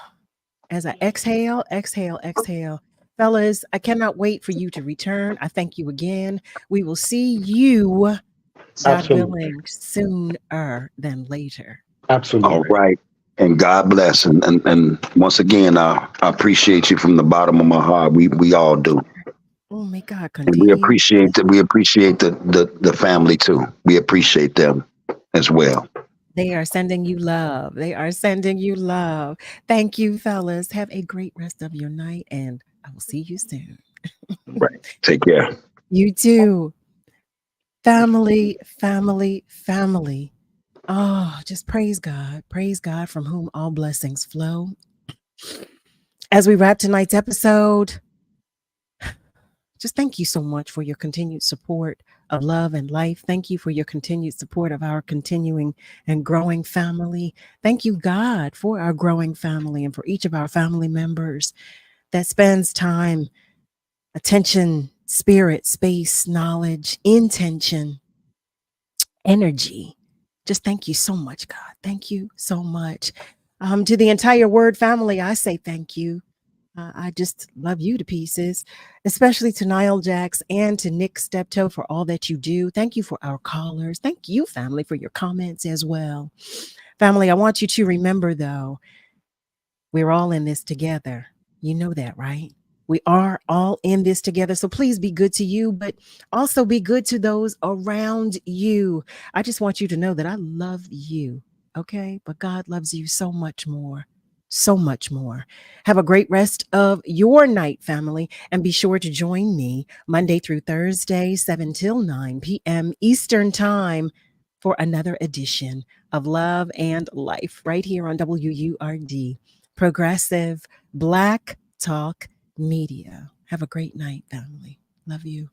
as I exhale. Fellas, I cannot wait for you to return. I thank you again. We will see you, God
Absolutely.
willing, sooner than later.
Absolutely.
All right. And God bless. And once again, I appreciate you from the bottom of my heart. We all do.
Oh, may God
And we
continue.
appreciate the family too. We appreciate them as well.
They are sending you love. They are sending you love. Thank you, fellas. Have a great rest of your night, and I will see you soon.
Right. Take care.
You too. Family, family, family. Oh, just praise God. Praise God from whom all blessings flow. As we wrap tonight's episode, just thank you so much for your continued support of Love and Life. Thank you for your continued support of our continuing and growing family. Thank you, God, for our growing family and for each of our family members that spends time, attention, spirit, space, knowledge, intention, energy. Just thank you so much, God. Thank you so much. To the entire WURD family, I say thank you. I just love you to pieces, especially to Niall Jax and to Nick Steptoe for all that you do. Thank you for our callers. Thank you, family, for your comments as well. Family, I want you to remember, though, we're all in this together. You know that, right? We are all in this together. So please be good to you, but also be good to those around you. I just want you to know that I love you, okay? But God loves you so much more. So much more. Have a great rest of your night, family, and be sure to join me Monday through Thursday, 7 till 9 p.m. Eastern Time for another edition of Love and Life right here on WURD, Progressive Black Talk Media. Have a great night, family. Love you.